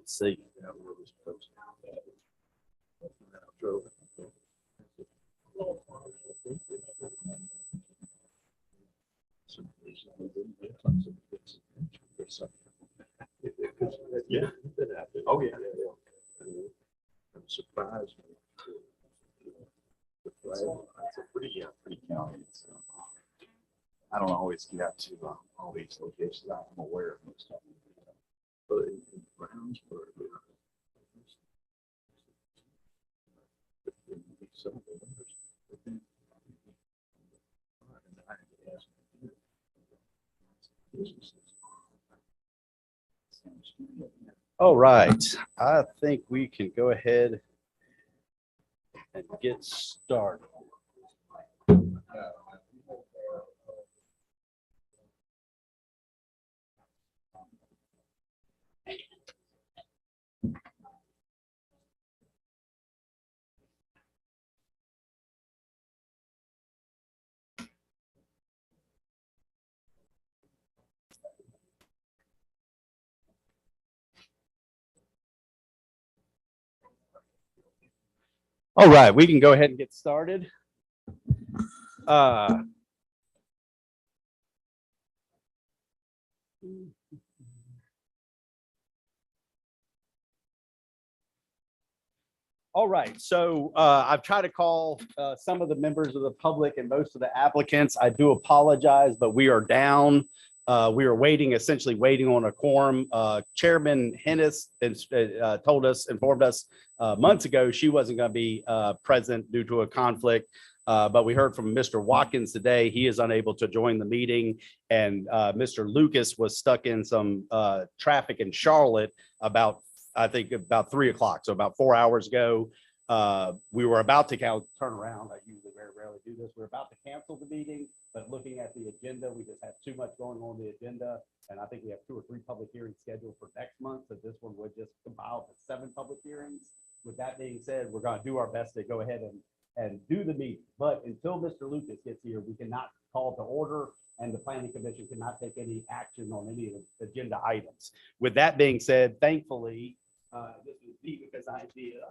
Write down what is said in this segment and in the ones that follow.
see. Yeah. Oh, yeah. I'm surprised. It's a pretty county. I don't always get out to all these locations. I'm aware of most of them. But in Brownsburg, some of the numbers, All right, I think we can go ahead and get started. All right, we can go ahead and get started. All right, so I've tried to call some of the members of the public and most of the applicants. I do apologize, but we are down. We are essentially waiting on a quorum. Chairman Hennis informed us months ago she wasn't going to be present due to a conflict. But we heard from Mr. Watkins today. He is unable to join the meeting. And Mr. Lucas was stuck in some traffic in Charlotte I think about 3 o'clock. So about 4 hours ago, we were about to turn around. I usually very rarely do this. We're about to cancel the meeting, but looking at the agenda, we just have too much going on the agenda. And I think we have 2 or 3 public hearings scheduled for next month. So this one would just compile to 7 public hearings. With that being said, we're going to do our best to go ahead and do the meeting. But until Mr. Lucas gets here, we cannot call to order, and the planning commission cannot take any action on any of the agenda items. With that being said, thankfully, this was Vivica's idea,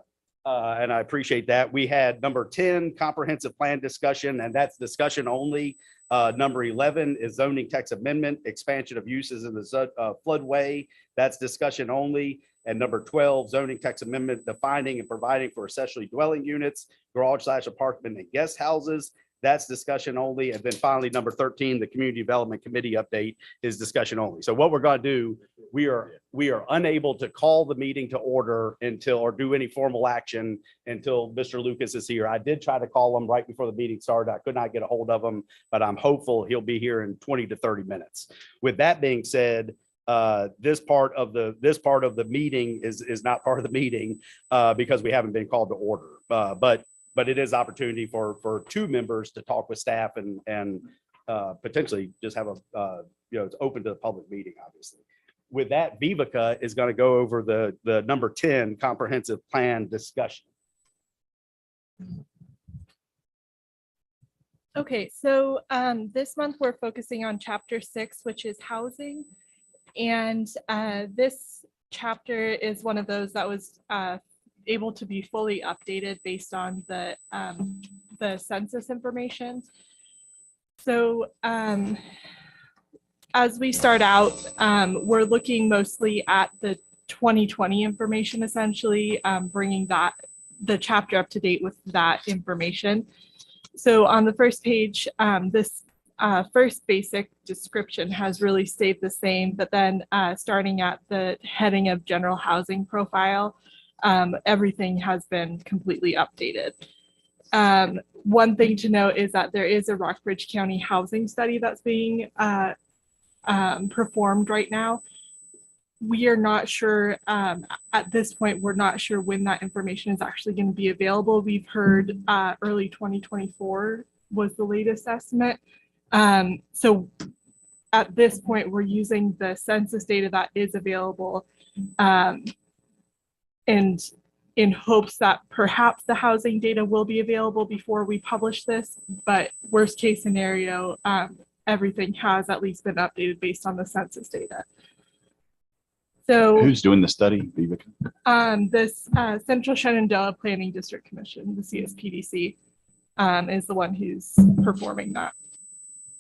and I appreciate that. We had number 10, comprehensive plan discussion, and that's discussion only. Number 11 is zoning text amendment, expansion of uses in the floodway. That's discussion only. And number 12, zoning text amendment, defining and providing for accessory dwelling units, garage/apartment and guest houses. That's discussion only. And then finally, number 13, the community development committee update is discussion only. So what we're going to do, we are unable to call the meeting to order or do any formal action until Mr. Lucas is here. I did try to call him right before the meeting started. I could not get a hold of him, but I'm hopeful he'll be here in 20 to 30 minutes. With that being said, this part of the meeting is not part of the meeting because we haven't been called to order. But it is opportunity for 2 members to talk with staff and potentially just have it's open to the public meeting, obviously. With that, Vivica is going to go over the number 10 comprehensive plan discussion. Okay, so this month we're focusing on chapter 6, which is housing. And this chapter is one of those that was able to be fully updated based on the census information. So as we start out, we're looking mostly at the 2020 information, essentially bringing the chapter up to date with that information. So on the first page, this first basic description has really stayed the same, but then starting at the heading of general housing profile, everything has been completely updated. One thing to note is that there is a Rockbridge County housing study that's being performed right now. We are not sure, at this point, we're not sure when that information is actually going to be available. We've heard early 2024 was the latest estimate. So at this point, we're using the census data that is available and in hopes that perhaps the housing data will be available before we publish this, but worst case scenario, everything has at least been updated based on the census data. So Who's doing the study, Vivica? this Central Shenandoah Planning District Commission, the CSPDC, is the one who's performing that.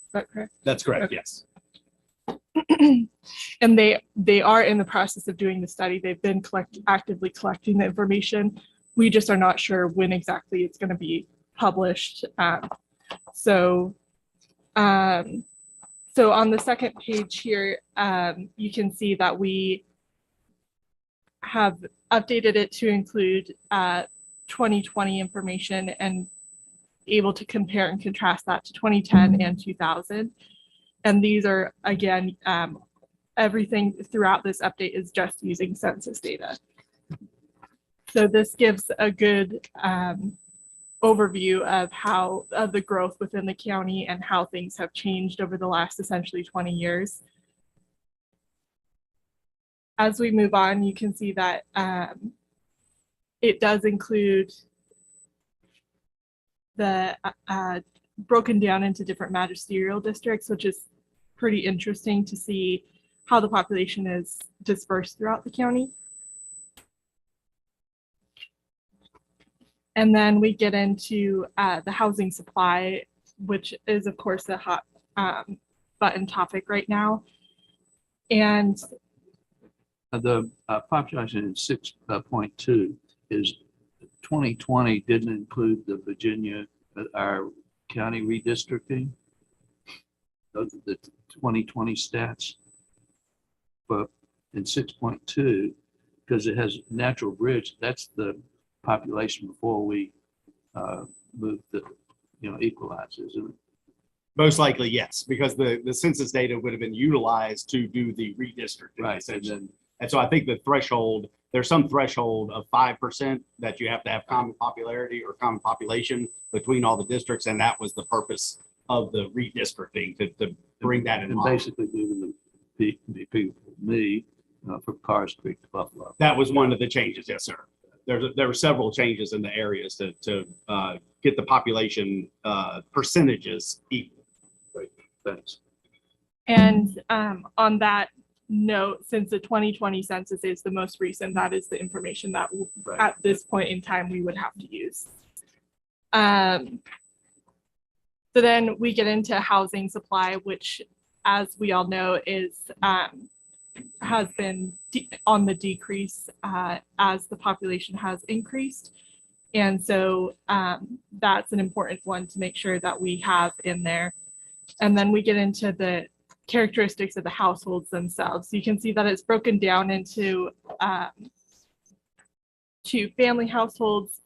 Is that correct? That's correct, Okay. yes. And they are in the process of doing the study. They've been actively collecting the information. We just are not sure when exactly it's going to be published. So on the second page here, you can see that we have updated it to include 2020 information and able to compare and contrast that to 2010 and 2000. And these are, again, everything throughout this update is just using census data. So this gives a good overview of the growth within the county and how things have changed over the last essentially 20 years. As we move on, you can see that it does include the broken down into different magisterial districts, which is pretty interesting to see how the population is dispersed throughout the county. And then we get into the housing supply, which is of course a hot button topic right now. And the population in 6.2 is 2020 didn't include the Virginia, our county redistricting. Those are the 2020 stats. But in 6.2, because it has natural bridge, that's the population before we move the, equalize, isn't it? Most likely, yes, because the census data would have been utilized to do the redistricting. Right, Essentially. And so I think the threshold, there's some threshold of 5% that you have to have common popularity or common population between all the districts. And that was the purpose of the redistricting to bring that in and line. basically moving the people, from Cars Creek to Buffalo. That was one of the changes, yes, sir. There were several changes in the areas to get the population percentages equal. Right. Thanks. And on that note, since the 2020 census is the most recent, that is the information that Right. at this point in time we would have to use. So then we get into housing supply, which, as we all know, is has been on the decrease as the population has increased. And so that's an important one to make sure that we have in there. And then we get into the characteristics of the households themselves. You can see that it's broken down into two family households,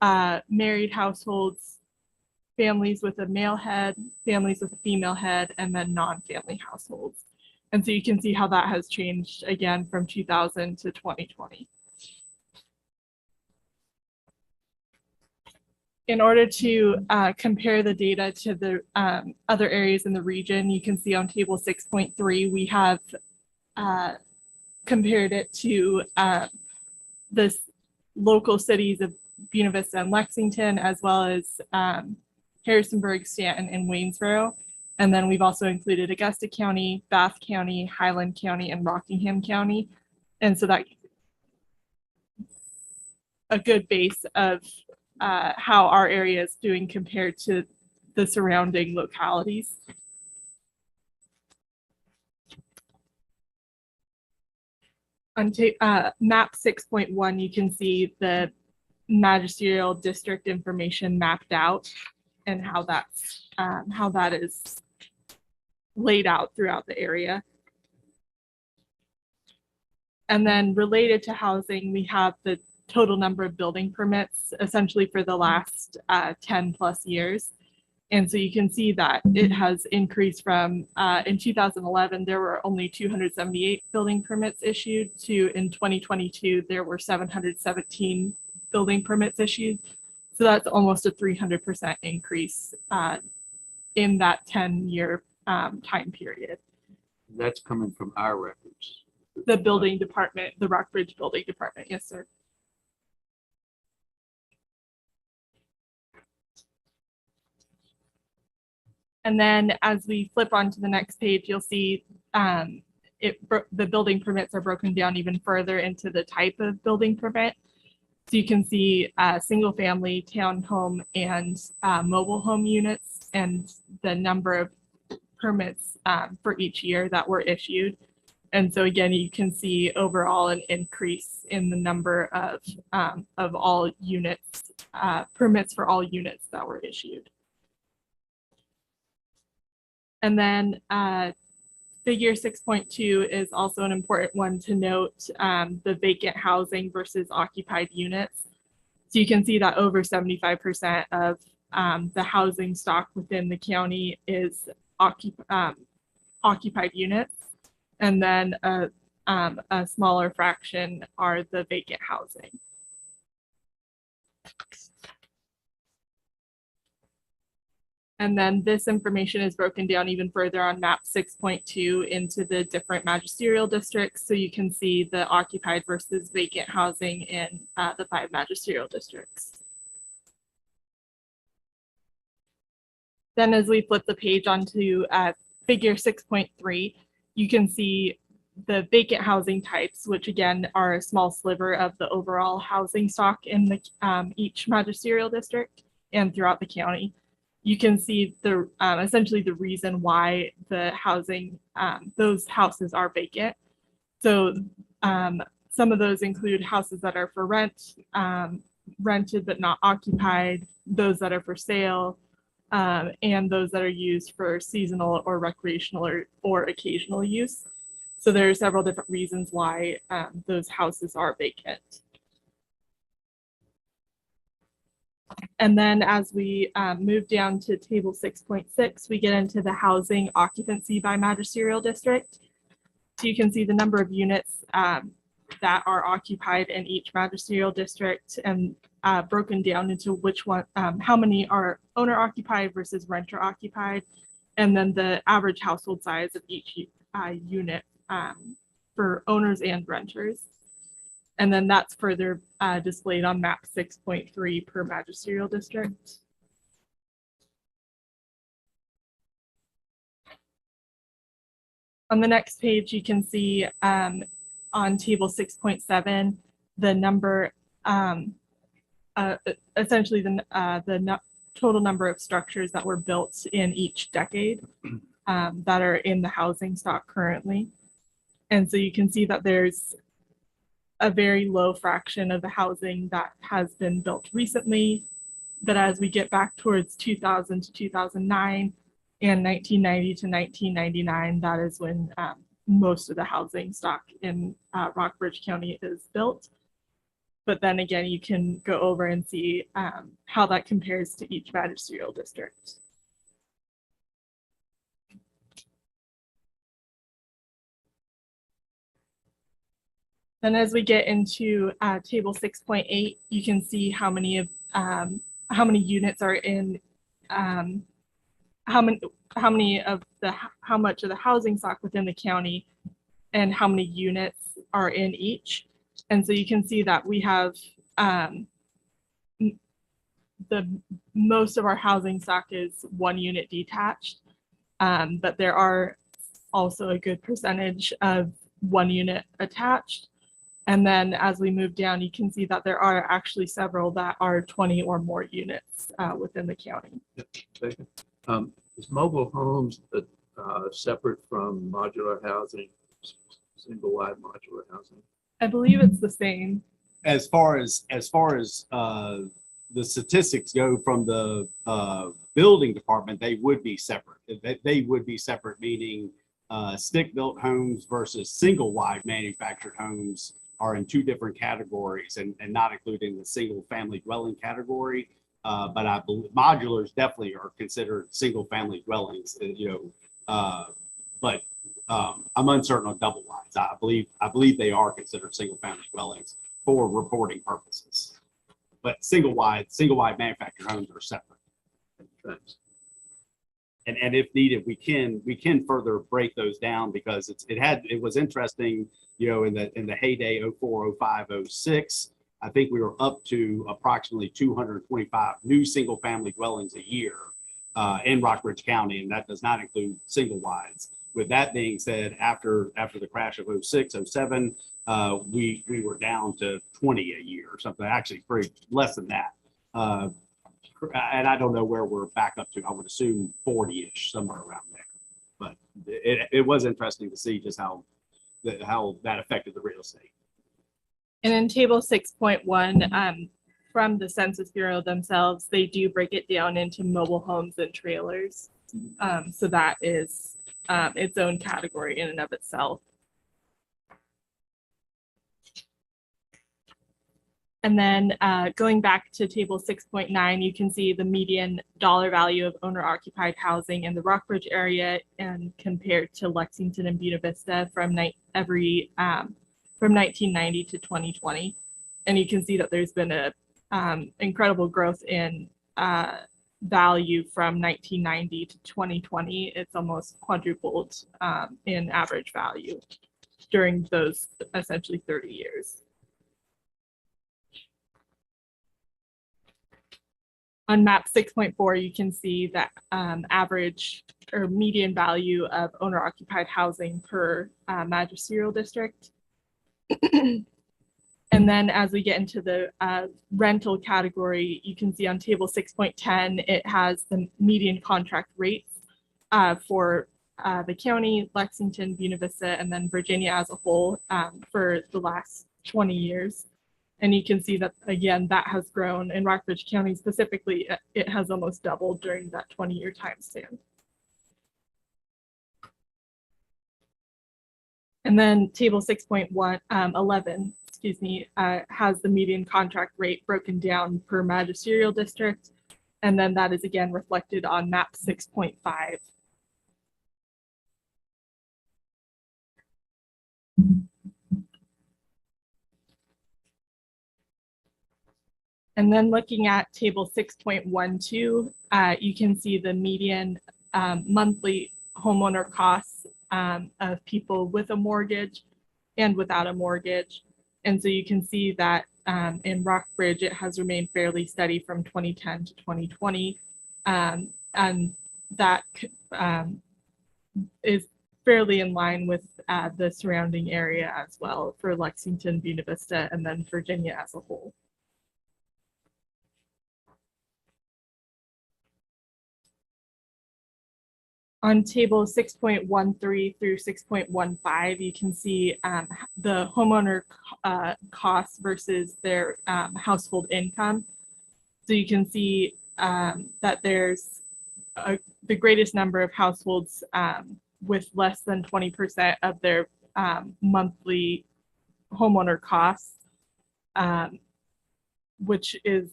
married households, families with a male head, families with a female head, and then non-family households. And so you can see how that has changed again from 2000 to 2020. In order to compare the data to the other areas in the region, you can see on table 6.3, we have compared it to the local cities of Buena Vista and Lexington, as well as Harrisonburg, Stanton, and Waynesboro. And then we've also included Augusta County, Bath County, Highland County, and Rockingham County. And so that a good base of how our area is doing compared to the surrounding localities. On map 6.1, you can see the magisterial district information mapped out and how that is laid out throughout the area. And then related to housing, we have the total number of building permits essentially for the last 10 plus years. And so you can see that it has increased from in 2011, there were only 278 building permits issued to in 2022, there were 717 building permits issued. So that's almost a 300% increase in that 10-year time period. That's coming from our records. The building department, the Rockbridge building department, yes, sir. And then as we flip onto the next page, you'll see the building permits are broken down even further into the type of building permit. So you can see single family, townhome, and mobile home units, and the number of permits for each year that were issued. And so again, you can see overall an increase in the number of all units, permits for all units that were issued. And then figure 6.2 is also an important one to note, the vacant housing versus occupied units. So you can see that over 75% of the housing stock within the county is occupied units. And then a smaller fraction are the vacant housing. And then this information is broken down even further on map 6.2 into the different magisterial districts. So you can see the occupied versus vacant housing in the 5 magisterial districts. Then as we flip the page onto figure 6.3, you can see the vacant housing types, which again are a small sliver of the overall housing stock in the each magisterial district and throughout the county. You can see the essentially the reason why the housing, those houses are vacant. So some of those include houses that are for rent, rented but not occupied, those that are for sale, and those that are used for seasonal or recreational or occasional use. So there are several different reasons why those houses are vacant. And then as we move down to table 6.6, we get into the housing occupancy by magisterial district. So you can see the number of units that are occupied in each magisterial district and broken down into which one, how many are owner occupied versus renter occupied, and then the average household size of each unit for owners and renters. And then that's further displayed on map 6.3 per magisterial district. On the next page, you can see on table 6.7, the number, essentially the total number of structures that were built in each decade that are in the housing stock currently. And so you can see that there's a very low fraction of the housing that has been built recently, but as we get back towards 2000 to 2009 and 1990 to 1999, that is when most of the housing stock in Rockbridge County is built. But then again, you can go over and see how that compares to each magisterial district. Then as we get into table 6.8, you can see how many units are in, how much of the housing stock within the county and how many units are in each. And so you can see that we have most of our housing stock is 1 unit detached, but there are also a good percentage of 1 unit attached. And then as we move down, you can see that there are actually several that are 20 or more units within the county. Is mobile homes separate from modular housing, single wide modular housing? I believe it's the same. As far as the statistics go from the building department, they would be separate. They would be separate, meaning stick-built homes versus single-wide manufactured homes are in 2 different categories, and not including the single-family dwelling category. But I believe modulars definitely are considered single-family dwellings. But I'm uncertain on double wides. I believe they are considered single-family dwellings for reporting purposes. But single-wide manufactured homes are separate. Thanks. And if needed, we can further break those down, because it was interesting, you know, in the heyday 04, 05, 06, I think we were up to approximately 225 new single family dwellings a year in Rockbridge County, and that does not include single wides. with that being said, after the crash of 06, 07, we were down to 20 a year or something, actually pretty less than that. And I don't know where we're back up to. I would assume 40-ish, somewhere around there. But it was interesting to see just how that affected the real estate. And in table 6.1, from the Census Bureau themselves, they do break it down into mobile homes and trailers. So that is its own category in and of itself. And then going back to table 6.9, you can see the median dollar value of owner occupied housing in the Rockbridge area and compared to Lexington and Buena Vista from 1990 to 2020. And you can see that there's been a incredible growth in value from 1990 to 2020. It's almost quadrupled in average value during those essentially 30 years. On map 6.4, you can see that average or median value of owner occupied housing per magisterial district. And then as we get into the rental category, you can see on table 6.10, it has the median contract rates for the county, Lexington, Buena Vista, and then Virginia as a whole for the last 20 years. And you can see that, again, that has grown. In Rockbridge County specifically, it has almost doubled during that 20-year time span. And then table 6.11, has the median contract rate broken down per magisterial district. And then that is again reflected on map 6.5. And then looking at table 6.12, you can see the median monthly homeowner costs of people with a mortgage and without a mortgage. And so you can see that in Rockbridge, it has remained fairly steady from 2010 to 2020. And that is fairly in line with the surrounding area as well for Lexington, Buena Vista, and then Virginia as a whole. On table 6.13 through 6.15, you can see the homeowner costs versus their household income. So you can see that there's the greatest number of households with less than 20% of their monthly homeowner costs, which is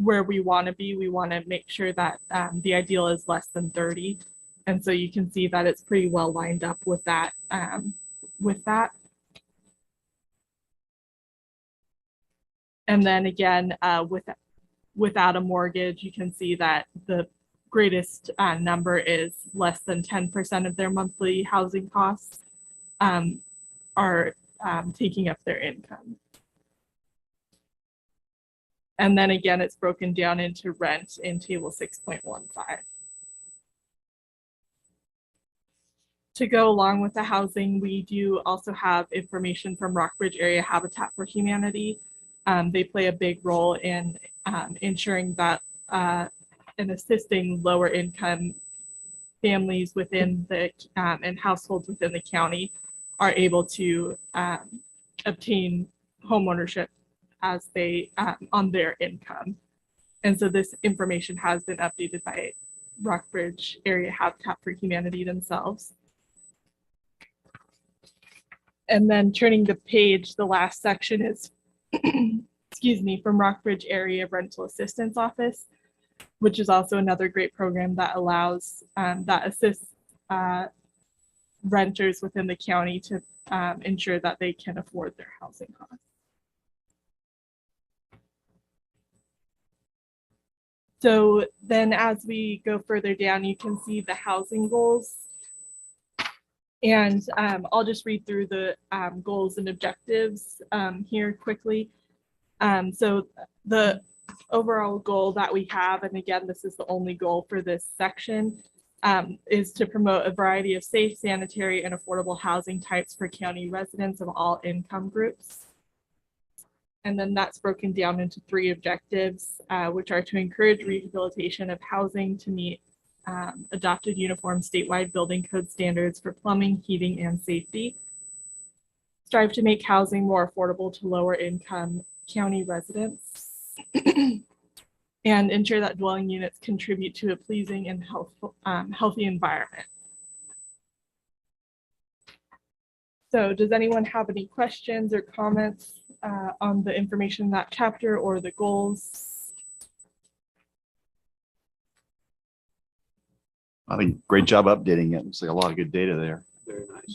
where we want to be. We want to make sure that the ideal is less than 30. And so you can see that it's pretty well lined up with that. And then again, without a mortgage, you can see that the greatest number is less than 10% of their monthly housing costs are taking up their income. And then again, it's broken down into rent in table 6.15. To go along with the housing, we do also have information from Rockbridge Area Habitat for Humanity. They play a big role in ensuring that and assisting lower income families within the and households within the county are able to obtain homeownership as they on their income. And so this information has been updated by Rockbridge Area Habitat for Humanity themselves. And then turning the page, the last section is, excuse me, from Rockbridge Area Rental Assistance Office, which is also another great program that allows, that assists renters within the county to ensure that they can afford their housing costs. So then as we go further down, you can see the housing goals. And I'll just read through the goals and objectives here quickly. So the overall goal that we have, and again, this is the only goal for this section, is to promote a variety of safe, sanitary, and affordable housing types for county residents of all income groups. And then that's broken down into 3 objectives, which are to encourage rehabilitation of housing to meet adopted uniform statewide building code standards for plumbing, heating, and safety. Strive to make housing more affordable to lower income county residents. And ensure that dwelling units contribute to a pleasing and healthy environment. So does anyone have any questions or comments on the information in that chapter or the goals? I think great job updating it. Looks like a lot of good data there. Very nice.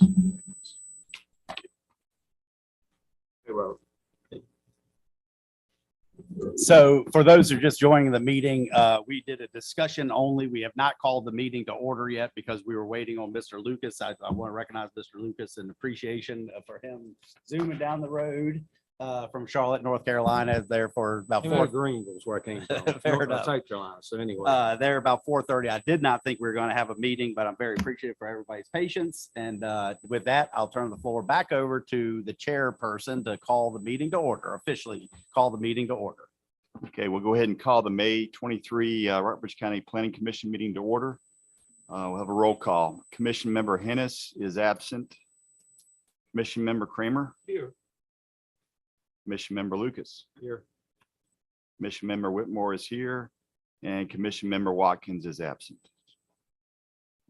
Very well. So for those who are just joining the meeting, we did a discussion only. We have not called the meeting to order yet because we were waiting on Mr. Lucas. I want to recognize Mr. Lucas and appreciation for him zooming down the road from Charlotte, North Carolina, there for about Came 4. out of Greenville is where I came from. Fair North enough. South Carolina. So anyway, There about 4:30. I did not think we were going to have a meeting, but I'm very appreciative for everybody's patience. And with that, I'll turn the floor back over to the chairperson to call the meeting to order, officially call the meeting to order. Okay, we'll go ahead and call the May 23 Rockbridge County Planning Commission meeting to order. We'll have a roll call. Commission member Hennis is absent. Commission member Kramer, here, Commission member Lucas, here. Commission member Whitmore is here, and Commission member Watkins is absent.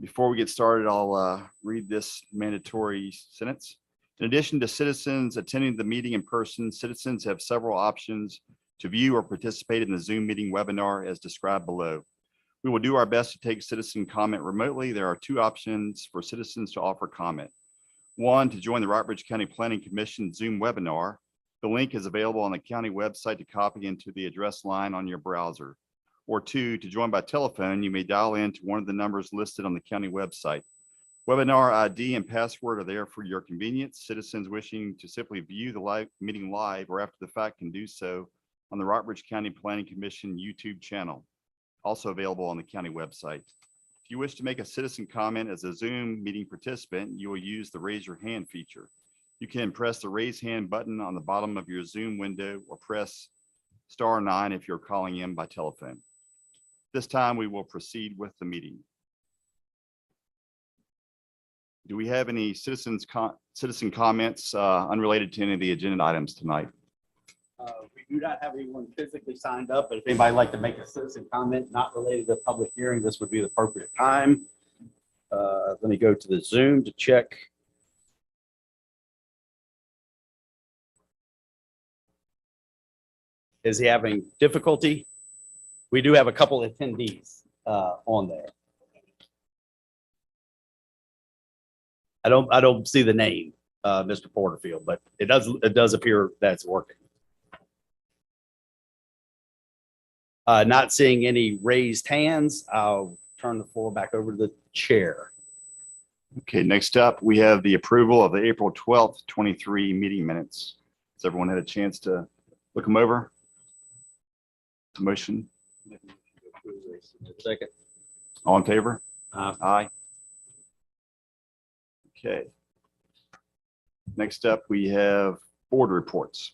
Before we get started, I'll read this mandatory sentence. In addition to citizens attending the meeting in person, citizens have several options to view or participate in the Zoom meeting webinar as described below. We will do our best to take citizen comment remotely. There are 2 options for citizens to offer comment. 1, to join the Rockbridge County Planning Commission Zoom webinar. The link is available on the county website to copy into the address line on your browser. Or 2, to join by telephone, you may dial in to one of the numbers listed on the county website. Webinar ID and password are there for your convenience. Citizens wishing to simply view the meeting live or after the fact can do so on the Rockbridge County Planning Commission YouTube channel, also available on the county website. If you wish to make a citizen comment as a Zoom meeting participant, you will use the raise your hand feature. You can press the raise hand button on the bottom of your Zoom window or press *9 if you're calling in by telephone. This time we will proceed with the meeting. Do we have any citizen comments unrelated to any of the agenda items tonight? We do not have anyone physically signed up, but if anybody would like to make a citizen comment not related to the public hearing, this would be the appropriate time. Let me go to the Zoom to check. Is he having difficulty? We do have a couple of attendees on there. I don't see the name, Mr. Porterfield, but it does appear that's working. Not seeing any raised hands, I'll turn the floor back over to the chair. Okay, next up, we have the approval of the April 12th, 23 meeting minutes. Has everyone had a chance to look them over? Motion, Second. all in favor? Aye. Aye. Okay. Next up, we have board reports.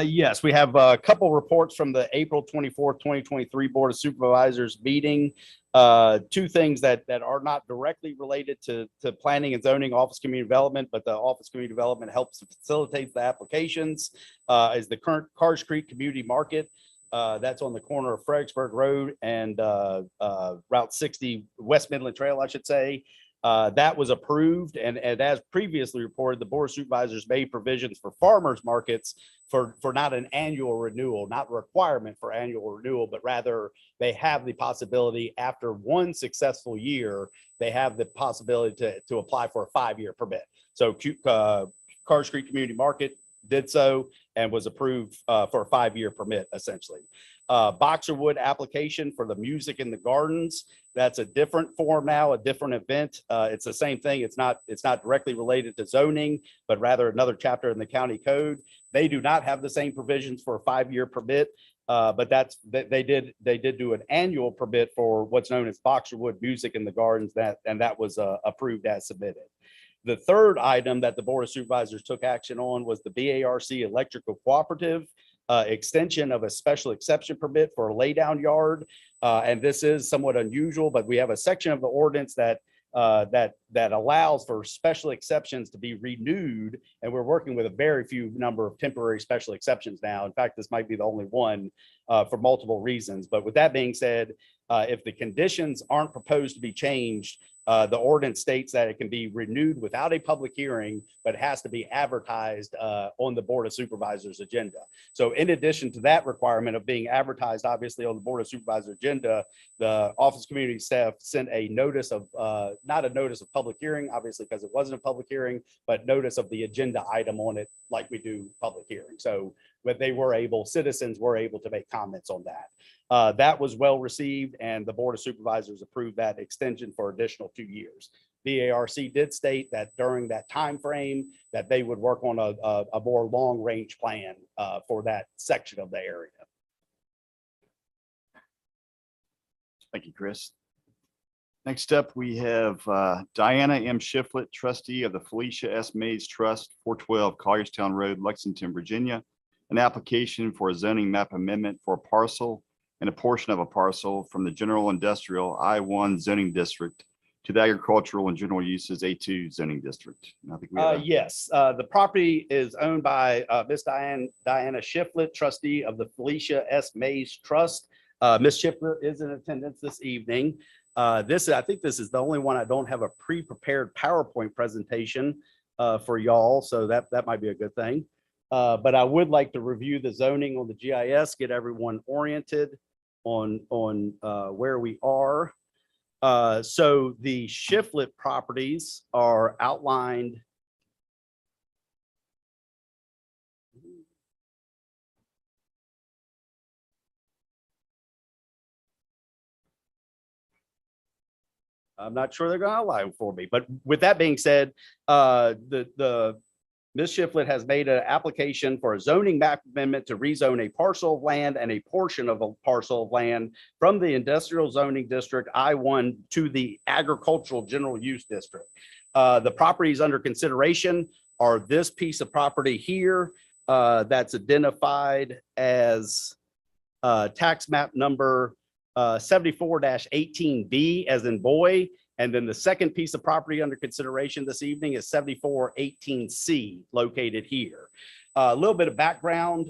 Yes, we have a couple reports from the April 24th, 2023 Board of Supervisors meeting. 2 things that are not directly related to planning and zoning, office community development, but the office community development helps facilitate the applications. Is the current Cars Creek Community Market. That's on the corner of Fredericksburg Road and Route 60 West Midland Trail, I should say. That was approved, and as previously reported, the Board of Supervisors made provisions for farmers markets for not an annual renewal, not requirement for annual renewal, but rather they have the possibility after 1 successful year, they have the possibility to apply for a 5-year permit. So Cars Creek Community Market did so and was approved for a 5-year permit, essentially. Boxerwood application for the Music in the Gardens. That's a different form now, a different event. It's the same thing. It's not directly related to zoning, but rather another chapter in the county code. They do not have the same provisions for a 5-year permit. But they did do an annual permit for what's known as Boxerwood Music in the Gardens, and that was approved as submitted. The third item that the Board of Supervisors took action on was the BARC Electrical Cooperative extension of a special exception permit for a laydown yard. And this is somewhat unusual, but we have a section of the ordinance that allows for special exceptions to be renewed. And we're working with a very few number of temporary special exceptions now. In fact, this might be the only one for multiple reasons. But with that being said, if the conditions aren't proposed to be changed, the ordinance states that it can be renewed without a public hearing, but it has to be advertised on the Board of Supervisors agenda. So in addition to that requirement of being advertised, obviously on the Board of Supervisors agenda, the Office of Community Staff sent a notice of, not a notice of public hearing, obviously because it wasn't a public hearing, but notice of the agenda item on it like we do public hearing. So but citizens were able to make comments on that. That was well received, and the Board of Supervisors approved that extension for additional 2 years. BARC did state that during that time frame that they would work on a more long range plan for that section of the area. Thank you, Chris. Next up, we have Diana M. Shiflett, trustee of the Felicia S. Mays Trust, 412 Collierstown Road, Lexington, Virginia. An application for a zoning map amendment for a parcel and a portion of a parcel from the general industrial I-1 zoning district to the agricultural and general uses A2 zoning district. And I think we have yes, the property is owned by Miss Diana Shiflett, trustee of the Felicia S. Mays Trust. Miss Shiflett is in attendance this evening. I think this is the only one I don't have a pre-prepared PowerPoint presentation for y'all, so that might be a good thing. But I would like to review the zoning on the GIS, get everyone oriented on where we are. So the Shiflett properties are outlined. I'm not sure they're going to outline for me, but with that being said, Ms. Shiflett has made an application for a zoning map amendment to rezone a parcel of land and a portion of a parcel of land from the industrial zoning district I-1 to the agricultural general use district. The properties under consideration are this piece of property here that's identified as tax map number 74-18B as in boy. And then the second piece of property under consideration this evening is 74-18C located here. A little bit of background.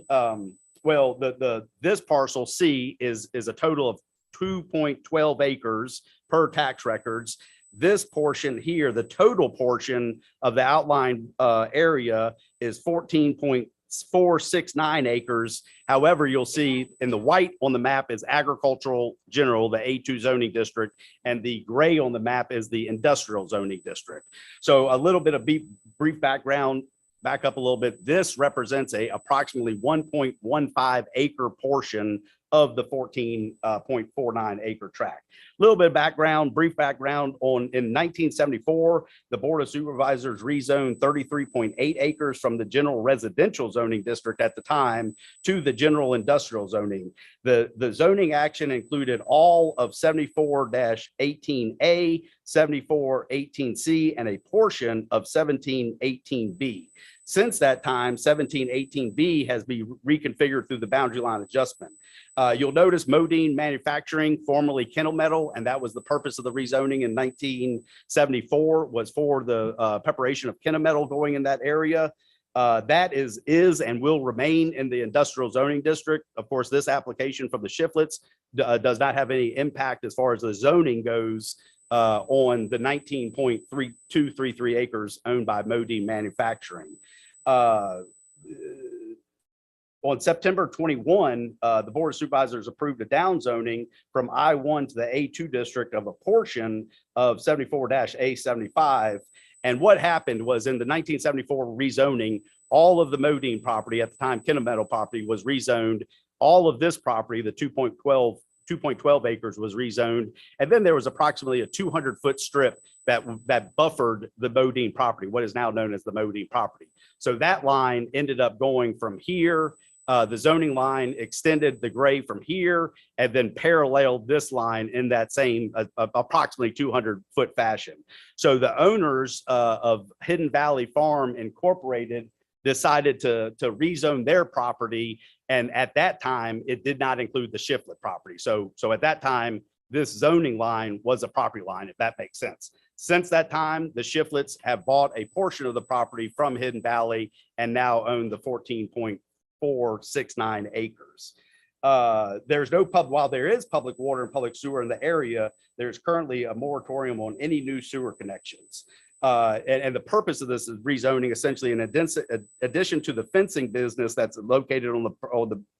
This parcel C is a total of 2.12 acres per tax records. This portion here, the total portion of the outlined area is 14.469 acres. However, you'll see in the white on the map is agricultural general, the A2 zoning district, and the gray on the map is the industrial zoning district. So a little bit of brief background, back up a little bit. This represents approximately 1.15 acre portion of the 14.49 acre tract. A little bit of background, brief background in 1974, the Board of Supervisors rezoned 33.8 acres from the general residential zoning district at the time to the general industrial zoning. The zoning action included all of 74-18A, 74-18C, and a portion of 17-18B. Since that time, 17-18B has been reconfigured through the boundary line adjustment. You'll notice Modine Manufacturing, formerly Kendall Metal, and that was the purpose of the rezoning in 1974, was for the preparation of Kendall Metal going in that area. That is and will remain in the industrial zoning district. Of course, this application from the Shifletts does not have any impact as far as the zoning goes on the 19.3233 acres owned by Modine Manufacturing. On September 21, the Board of Supervisors approved a downzoning from I-1 to the A2 district of a portion of 74-A75. And what happened was in the 1974 rezoning, all of the Modine property, at the time Kendall Metal property, was rezoned. All of this property, the 2.12 acres, was rezoned. And then there was approximately a 200-foot strip that buffered the Modine property, what is now known as the Modine property. So that line ended up going from here The zoning line extended the grade from here and then paralleled this line in that same approximately 200-foot fashion. So the owners of Hidden Valley Farm Incorporated decided to rezone their property. And at that time, it did not include the Shiflett property. So at that time, this zoning line was a property line, if that makes sense. Since that time, the Shifletts have bought a portion of the property from Hidden Valley and now own the 14.469 acres. There's no while there is public water and public sewer in the area, there's currently a moratorium on any new sewer connections. And the purpose of this is rezoning essentially in addition to the fencing business that's located on the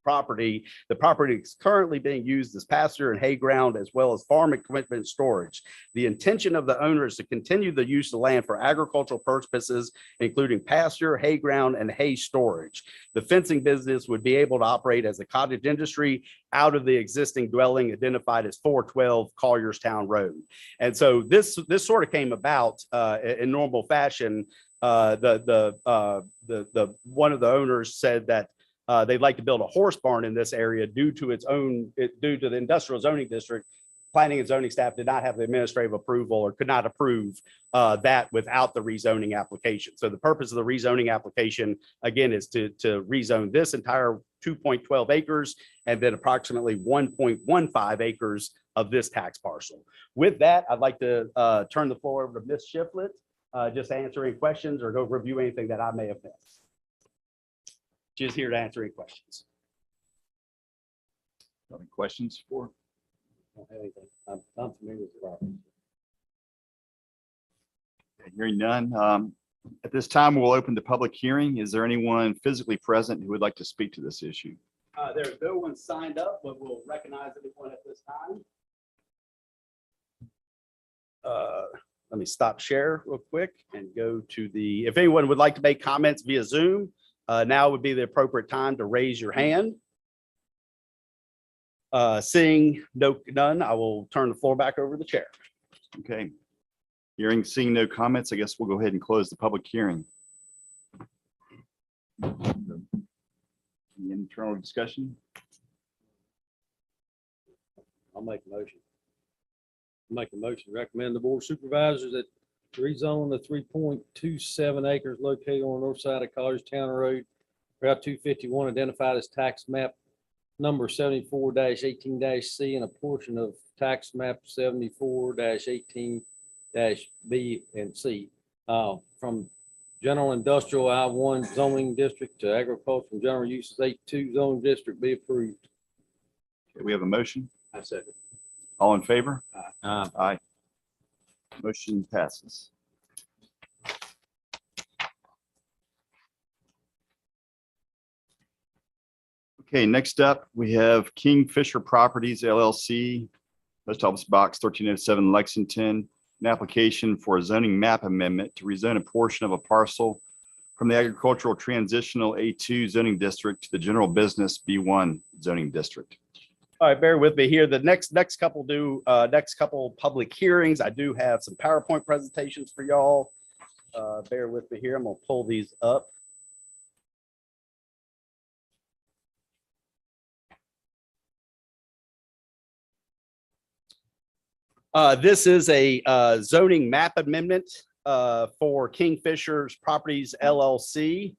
property. The property is currently being used as pasture and hay ground, as well as farm equipment storage. The intention of the owner is to continue the use of land for agricultural purposes, including pasture, hay ground, and hay storage. The fencing business would be able to operate as a cottage industry out of the existing dwelling identified as 412 Collierstown Road. And so this sort of came about in normal fashion. One of the owners said that they'd like to build a horse barn in this area due to the industrial zoning district. Planning and zoning staff did not have the administrative approval or could not approve that without the rezoning application. So the purpose of the rezoning application, again, is to rezone this entire 2.12 acres and then approximately 1.15 acres of this tax parcel. With that, I'd like to turn the floor over to Ms. Shiflett, just to answer any questions or go review anything that I may have missed. She's here to answer any questions. Any questions for? I'm familiar with the property. Hearing none. At this time, we'll open the public hearing. Is there anyone physically present who would like to speak to this issue? There's no one signed up, but we'll recognize anyone at this time. Let me stop share real quick and go to if anyone would like to make comments via Zoom, now would be the appropriate time to raise your hand. Seeing none, I will turn the floor back over to the chair. Okay. Seeing no comments, I guess we'll go ahead and close the public hearing. Any internal discussion? I'll make a motion. Recommend the board of supervisors that rezone the 3.27 acres located on the north side of Collierstown Road, Route 251, identified as tax map number 74-18-C and a portion of tax map 74-18-B and C from general industrial I1 zoning district to agricultural and general uses A2 zoning district be approved. Okay, we have a motion. I second. All in favor? Aye. Aye. Motion passes. Okay, next up, we have Kingfisher Properties LLC, Post Office Box 1307 Lexington, an application for a zoning map amendment to rezone a portion of a parcel from the agricultural transitional A2 zoning district to the general business B1 zoning district. All right, bear with me here. The next couple public hearings. I do have some PowerPoint presentations for y'all. Bear with me here. I'm gonna pull these up. This is a zoning map amendment for Kingfisher's Properties LLC.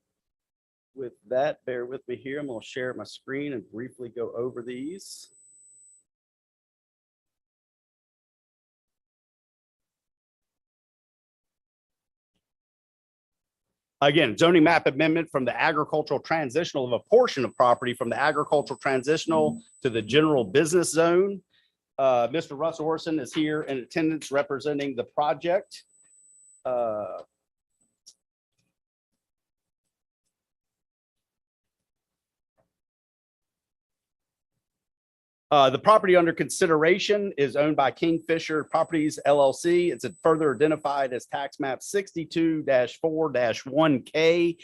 With that, bear with me here. I'm going to share my screen and briefly go over these. Again, zoning map amendment from the agricultural transitional of a portion of property from the agricultural transitional to the general business zone. Mr. Russell Orson is here in attendance representing the project. The property under consideration is owned by Kingfisher Properties LLC. It's further identified as tax map 62-4-1K.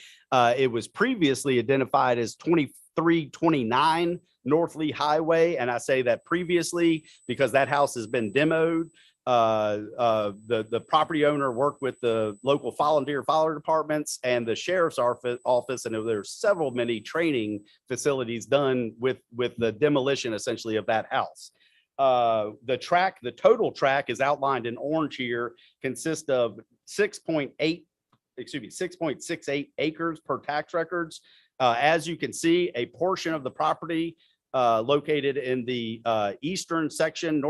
It was previously identified as 2329 North Lee Highway. And I say that previously because that house has been demoed. The property owner worked with the local volunteer fire departments and the sheriff's office, and there's several many training facilities done with the demolition essentially of that house. The total tract is outlined in orange here, consists of 6.68 acres per tax records. As you can see, a portion of the property located in the northeastern section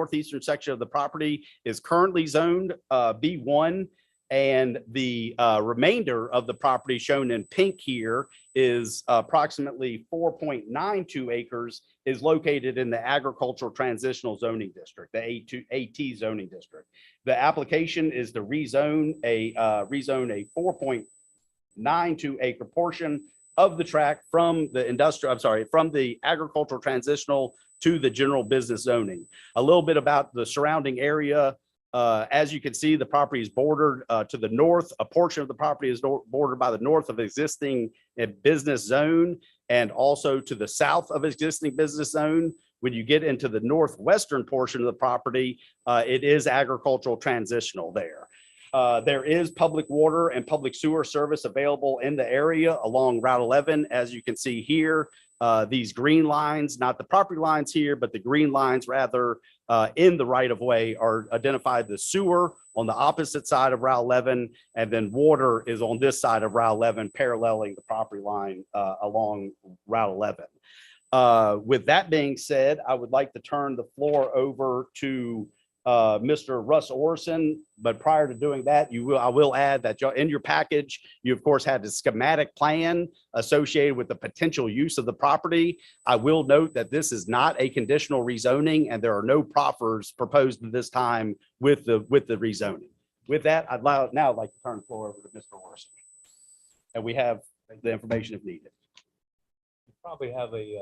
of the property is currently zoned B1, and the remainder of the property shown in pink here is approximately 4.92 acres is located in the agricultural transitional zoning district, the AT zoning district. The application is to rezone a 4.92 acre portion of the tract from the agricultural transitional to the general business zoning. A little bit about the surrounding area. As you can see, the property is bordered to the north. A portion of the property is bordered by the north of existing business zone, and also to the south of existing business zone. When you get into the northwestern portion of the property, it is agricultural transitional there. There is public water and public sewer service available in the area along Route 11. As you can see here, these green lines, not the property lines here, but the green lines rather in the right of way are identified the sewer on the opposite side of Route 11, and then water is on this side of Route 11, paralleling the property line along Route 11. With that being said, I would like to turn the floor over to Mr. Russ Orson, but prior to doing that, I will add that in your package, you of course had the schematic plan associated with the potential use of the property. I will note that this is not a conditional rezoning, and there are no proffers proposed at this time with the rezoning. With that, I'd now like to turn the floor over to Mr. Orson, and we have the information if needed. You probably have a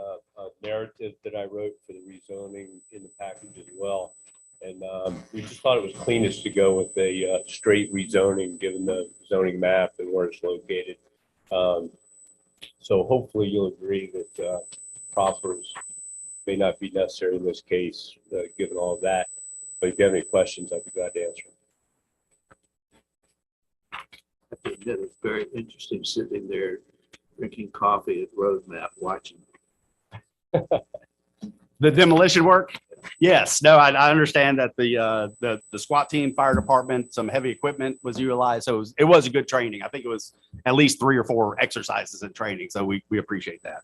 narrative that I wrote for the rezoning in the package as well. And we just thought it was cleanest to go with a straight rezoning, given the zoning map and where it's located. So hopefully you'll agree that proffers may not be necessary in this case, given all of that. But if you have any questions, I'd be glad to answer them. I think that was very interesting sitting there drinking coffee at Roadmap watching. The demolition work? Yes, no, I understand that the SWAT team, fire department, some heavy equipment was utilized. So it was a good training. I think it was at least 3 or 4 exercises in training. So we appreciate that.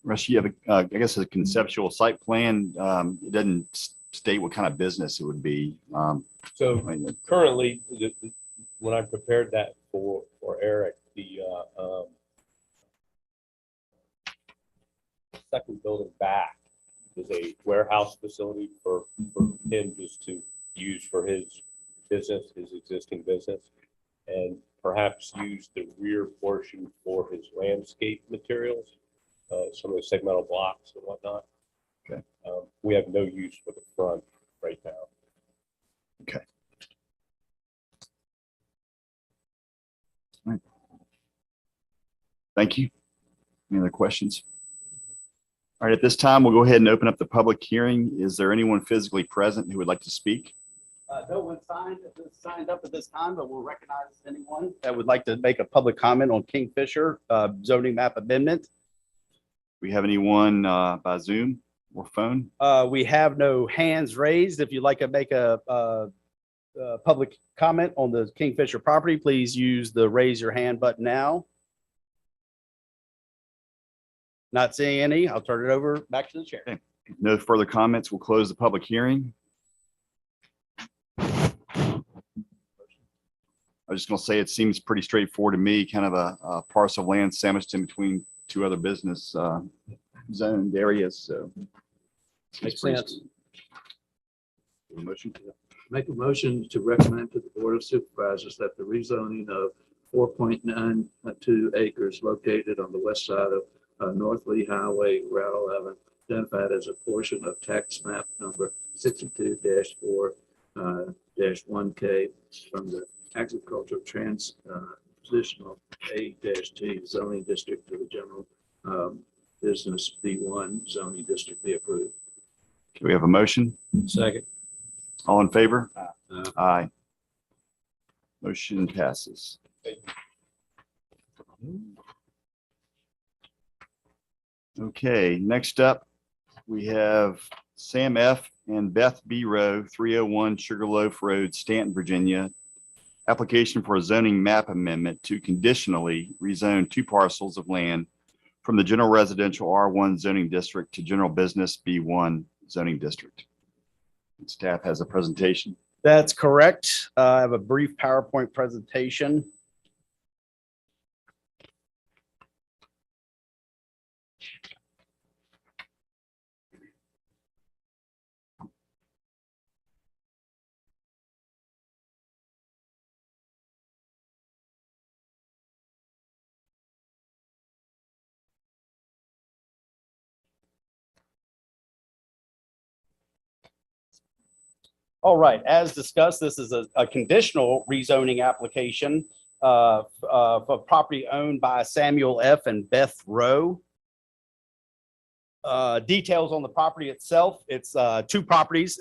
Russ, you have, I guess, a conceptual site plan. It doesn't state what kind of business it would be. So currently, when I prepared that for Eric, the second building back is a warehouse facility for him just to use for his business, his existing business, and perhaps use the rear portion for his landscape materials, some of the segmental blocks and whatnot. Okay. We have no use for the front right now. Okay. All right. Thank you. Any other questions? All right, at this time, we'll go ahead and open up the public hearing. Is there anyone physically present who would like to speak? No one signed up at this time, but we'll recognize anyone that would like to make a public comment on Kingfisher zoning map amendment. We have anyone by Zoom or phone? We have no hands raised. If you'd like to make a public comment on the Kingfisher property, please use the raise your hand button now. Not seeing any. I'll turn it over back to the chair. Okay. No further comments. We'll close the public hearing. I was just going to say it seems pretty straightforward to me, kind of a parcel of land sandwiched in between 2 other business zoned areas. So Makes sense. Motion. Make a motion to recommend to the Board of Supervisors that the rezoning of 4.92 acres located on the west side of North Lee Highway, Route 11, identified as a portion of tax map number 62-4-1K from the agricultural transitional A-T zoning district to the general business B1 zoning district be approved. Okay, we have a motion. Second. All in favor? Aye. Aye. Motion passes. Okay, next up, we have Sam F. and Beth B. Rowe, 301 Sugarloaf Road, Stanton, Virginia. Application for a zoning map amendment to conditionally rezone 2 parcels of land from the general residential R1 zoning district to general business B1 zoning district. Staff has a presentation. That's correct. I have a brief PowerPoint presentation. All right, as discussed, this is a conditional rezoning application for property owned by Samuel F. and Beth Rowe. Details on the property itself, it's two properties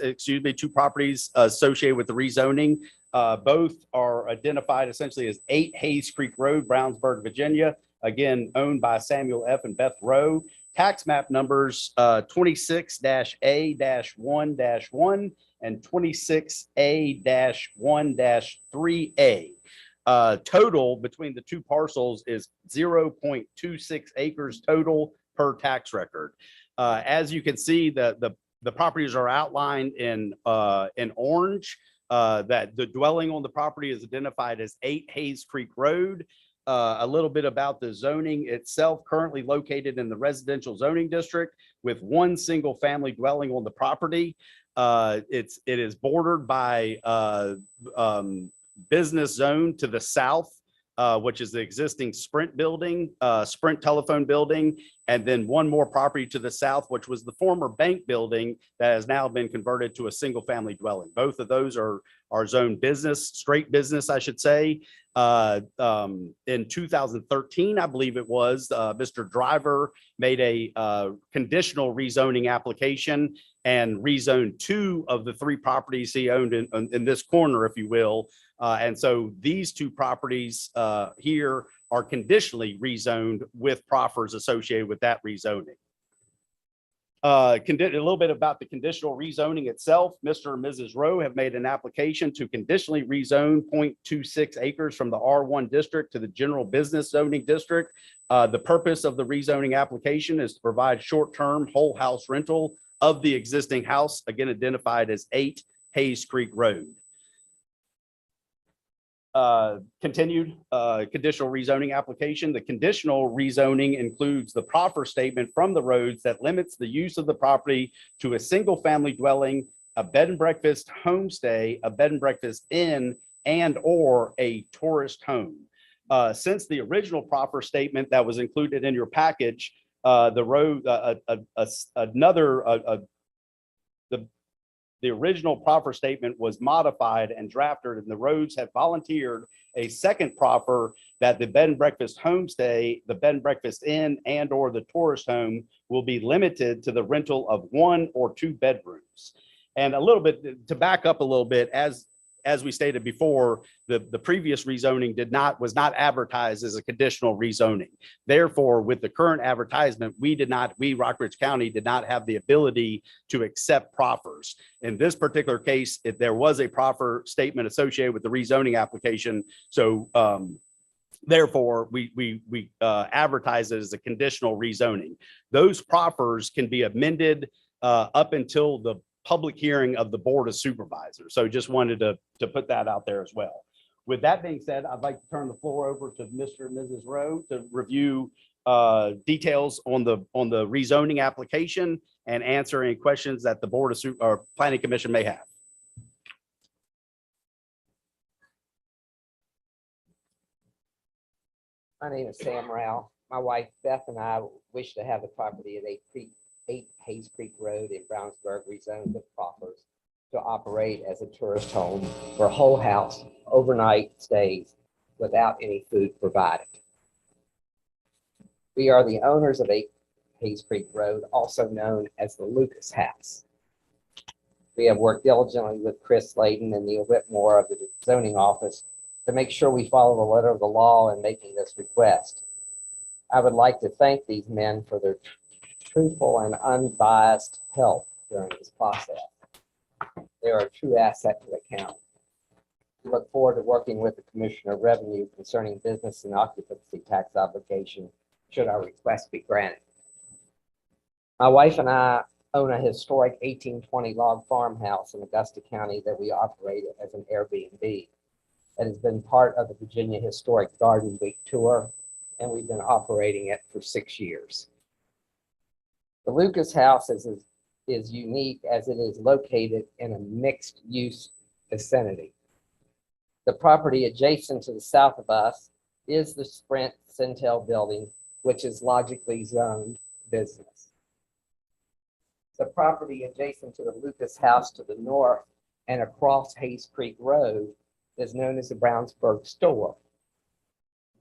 associated with the rezoning. Both are identified essentially as 8 Hayes Creek Road, Brownsburg, Virginia. Again, owned by Samuel F. and Beth Rowe. Tax map numbers 26-A-1-1 and 26A-1-3A. Total between the 2 parcels is 0.26 acres total per tax record. As you can see, the properties are outlined in orange. That the dwelling on the property is identified as 8 Hayes Creek Road. A little bit about the zoning itself, currently located in the residential zoning district with 1 single family dwelling on the property. It is bordered by business zone to the south, which is the existing Sprint building, Sprint telephone building, and then 1 more property to the south, which was the former bank building that has now been converted to a single family dwelling. Both of those are zoned business, straight business, I should say. In 2013, I believe it was, Mr. Driver made a conditional rezoning application and rezoned 2 of the 3 properties he owned in this corner, if you will. And so these 2 properties here are conditionally rezoned with proffers associated with that rezoning. A little bit about the conditional rezoning itself. Mr. and Mrs. Rowe have made an application to conditionally rezone 0.26 acres from the R1 district to the general business zoning district. The purpose of the rezoning application is to provide short-term whole house rental of the existing house, again identified as 8 Hayes Creek Road. Continued conditional rezoning application. The conditional rezoning includes the proffer statement from the roads that limits the use of the property to a single family dwelling, a bed and breakfast homestay, a bed and breakfast inn, and or a tourist home. Since the original proffer statement that was included in your package, the original proffer statement was modified and drafted, and the roads have volunteered a second proffer that the bed and breakfast homestay, the bed and breakfast inn, and or the tourist home will be limited to the rental of 1 or 2 bedrooms. And a little bit to back up a little bit, as we stated before, the previous rezoning was not advertised as a conditional rezoning. Therefore, with the current advertisement, we Rockbridge County did not have the ability to accept proffers. In this particular case, if there was a proffer statement associated with the rezoning application, so therefore we advertise it as a conditional rezoning. Those proffers can be amended up until the public hearing of the Board of Supervisors. So just wanted to put that out there as well. With that being said, I'd like to turn the floor over to Mr. and Mrs. Rowe to review details on the rezoning application and answer any questions that the Board of or Planning Commission may have. My name is Sam Rao. My wife Beth and I wish to have the property at 8 Hayes Creek Road in Brownsburg rezoned with proffers to operate as a tourist home for whole house overnight stays without any food provided. We are the owners of 8 Hayes Creek Road, also known as the Lucas House. We have worked diligently with Chris Layden and Neil Whitmore of the zoning office to make sure we follow the letter of the law in making this request. I would like to thank these men for their truthful and unbiased help during this process. They are a true asset to the county. We look forward to working with the Commissioner of Revenue concerning business and occupancy tax obligation should our request be granted. My wife and I own a historic 1820 log farmhouse in Augusta County that we operate as an Airbnb. It has been part of the Virginia Historic Garden Week tour, and we've been operating it for 6 years. The Lucas House is unique as it is located in a mixed-use vicinity. The property adjacent to the south of us is the Sprint Centel building, which is logically zoned business. The property adjacent to the Lucas House to the north and across Hayes Creek Road is known as the Brownsburg Store.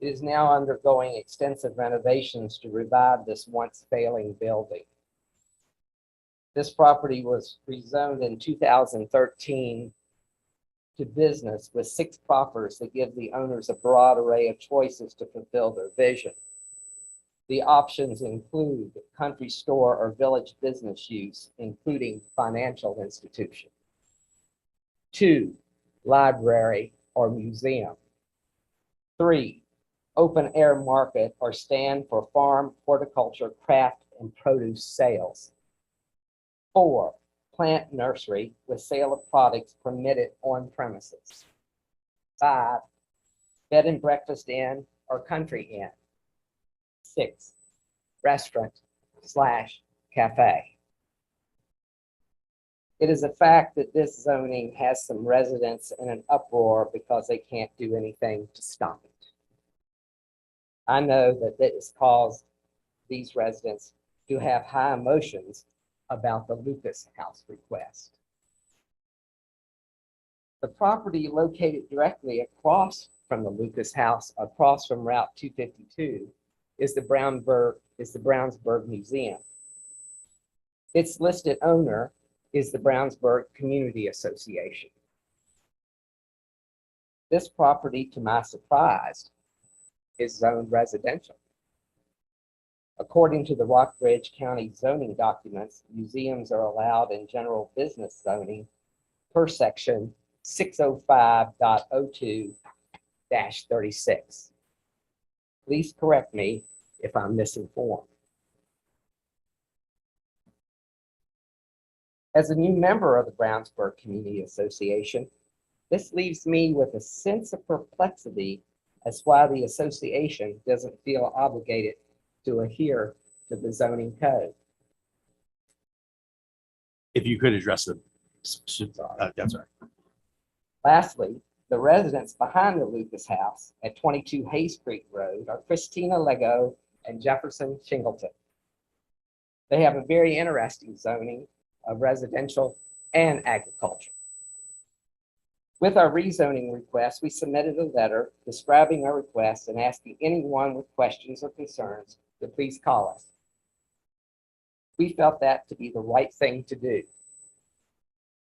It is now undergoing extensive renovations to revive this once failing building. This property was rezoned in 2013 to business with 6 proffers that give the owners a broad array of choices to fulfill their vision. The options include country store or village business use, including financial institution. 2, library or museum. 3, open air market or stand for farm, horticulture, craft, and produce sales. 4, plant nursery with sale of products permitted on premises. 5, bed and breakfast inn or country inn. 6, restaurant/cafe. It is a fact that this zoning has some residents in an uproar because they can't do anything to stop it. I know that this caused these residents to have high emotions about the Lucas House request. The property located directly across from the Lucas House, across from Route 252, is the Brownsburg Museum. Its listed owner is the Brownsburg Community Association. This property, to my surprise, is zoned residential. According to the Rockbridge County zoning documents, museums are allowed in general business zoning per section 605.02-36. Please correct me if I'm misinformed. As a new member of the Brownsburg Community Association, this leaves me with a sense of perplexity as why the association doesn't feel obligated to adhere to the zoning code. If you could address the, that's all right. Lastly, the residents behind the Lucas House at 22 Hayes Creek Road are Christina Lego and Jefferson Shingleton. They have a very interesting zoning of residential and agriculture. With our rezoning request, we submitted a letter describing our request and asking anyone with questions or concerns to please call us. We felt that to be the right thing to do.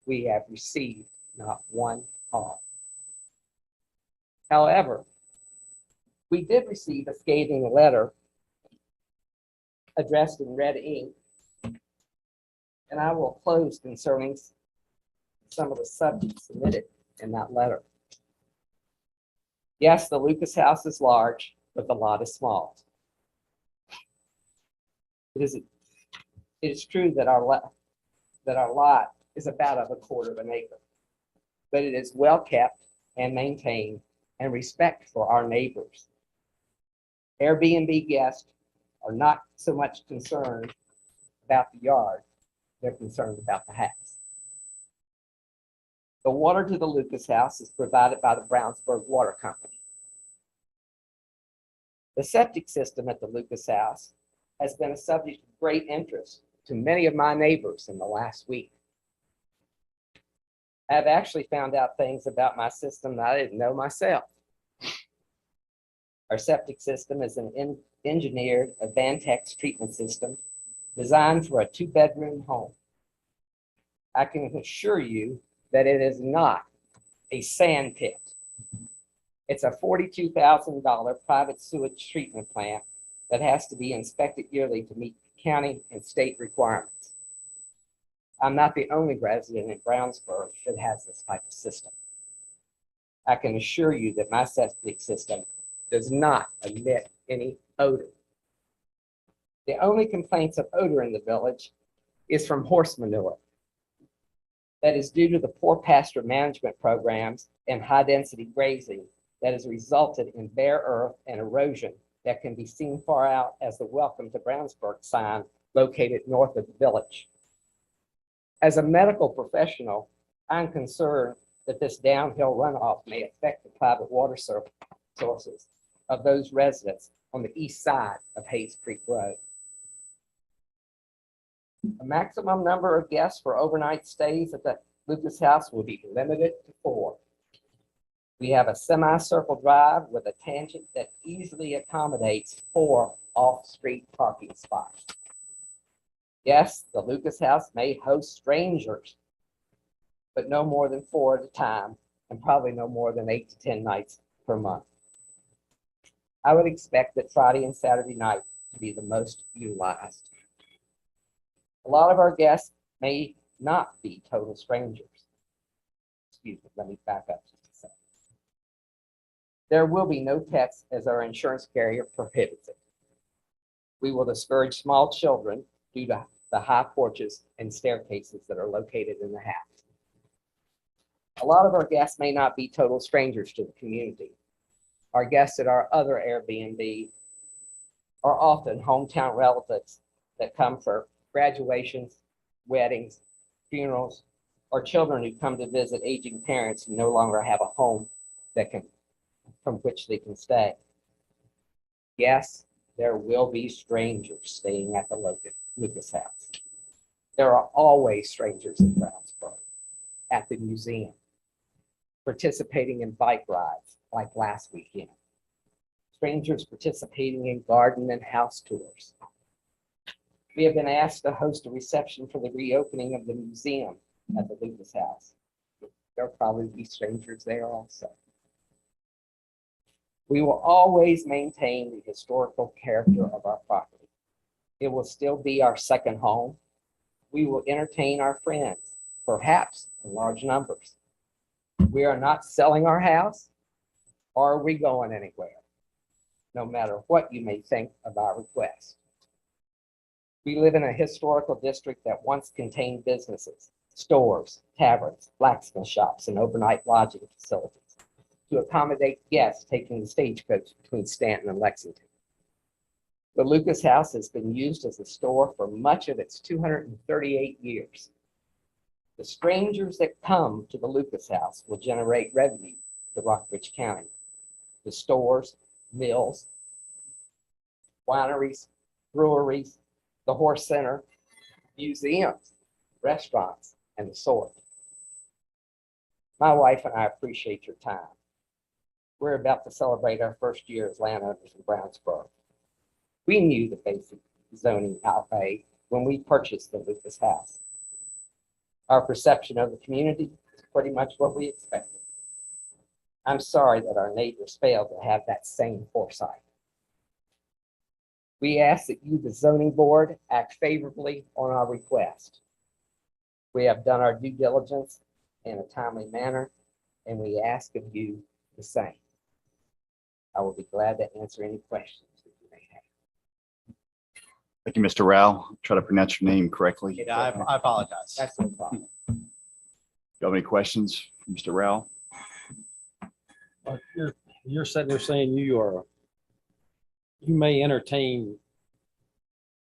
We have received not one call. However, we did receive a scathing letter addressed in red ink, and I will close concerning some of the subjects submitted in that letter. Yes, the Lucas House is large, but the lot is small. It is true that our lot is about of a quarter of an acre, but it is well kept and maintained and respect for our neighbors. Airbnb guests are not so much concerned about the yard, they're concerned about the house. The water to the Lucas House is provided by the Brownsburg Water Company. The septic system at the Lucas House has been a subject of great interest to many of my neighbors in the last week. I have actually found out things about my system that I didn't know myself. Our septic system is an engineered Advantex treatment system designed for a 2-bedroom home. I can assure you that it is not a sand pit. It's a $42,000 private sewage treatment plant that has to be inspected yearly to meet county and state requirements. I'm not the only resident in Brownsburg that has this type of system. I can assure you that my septic system does not emit any odor. The only complaints of odor in the village is from horse manure. That is due to the poor pasture management programs and high-density grazing that has resulted in bare earth and erosion that can be seen far out as the Welcome to Brownsburg sign located north of the village. As a medical professional, I'm concerned that this downhill runoff may affect the private water sources of those residents on the east side of Hayes Creek Road. A maximum number of guests for overnight stays at the Lucas House will be limited to 4. We have a semicircle drive with a tangent that easily accommodates 4 off-street parking spots. Yes, the Lucas House may host strangers, but no more than 4 at a time, and probably no more than 8 to 10 nights per month. I would expect that Friday and Saturday night to be the most utilized. A lot of our guests may not be total strangers. Excuse me, let me back up just a second. There will be no pets as our insurance carrier prohibits it. We will discourage small children due to the high porches and staircases that are located in the house. A lot of our guests may not be total strangers to the community. Our guests at our other Airbnb are often hometown relatives that come for graduations, weddings, funerals, or children who come to visit aging parents who no longer have a home from which they can stay. Yes, there will be strangers staying at the Lucas House. There are always strangers in Brownsburg, at the museum, participating in bike rides like last weekend. Strangers participating in garden and house tours. We have been asked to host a reception for the reopening of the museum at the Lucas House. There'll probably be strangers there also. We will always maintain the historical character of our property. It will still be our second home. We will entertain our friends, perhaps in large numbers. We are not selling our house, or are we going anywhere, no matter what you may think of our request. We live in a historical district that once contained businesses, stores, taverns, blacksmith shops, and overnight lodging facilities to accommodate guests taking the stagecoach between Stanton and Lexington. The Lucas House has been used as a store for much of its 238 years. The strangers that come to the Lucas House will generate revenue to Rockbridge County. The stores, mills, wineries, breweries, the horse center, museums, restaurants, and the sort. My wife and I appreciate your time. We're about to celebrate our first year as landowners in Brownsburg. We knew the basic zoning outlay when we purchased the Lucas House. Our perception of the community is pretty much what we expected. I'm sorry that our neighbors failed to have that same foresight. We ask that you, the zoning board, act favorably on our request. We have done our due diligence in a timely manner, and we ask of you the same. I will be glad to answer any questions that you may have. Thank you, Mr. Rao. Try to pronounce your name correctly. Yeah, I apologize. That's no problem. You have any questions for Mr. Rao? You're sitting there saying you may entertain,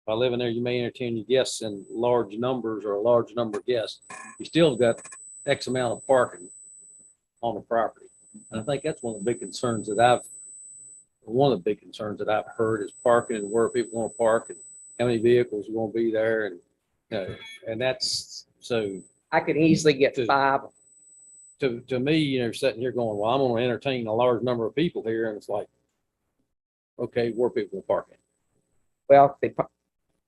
by living there, you may entertain your guests in large numbers or a large number of guests. You still got X amount of parking on the property. And I think that's one of the big concerns that I've heard is parking and where people want to park and how many vehicles are going to be there. And that's, so I could easily get To- 5. to me, sitting here going, well, I'm going to entertain a large number of people here. And it's like, okay, where people will park it. Well,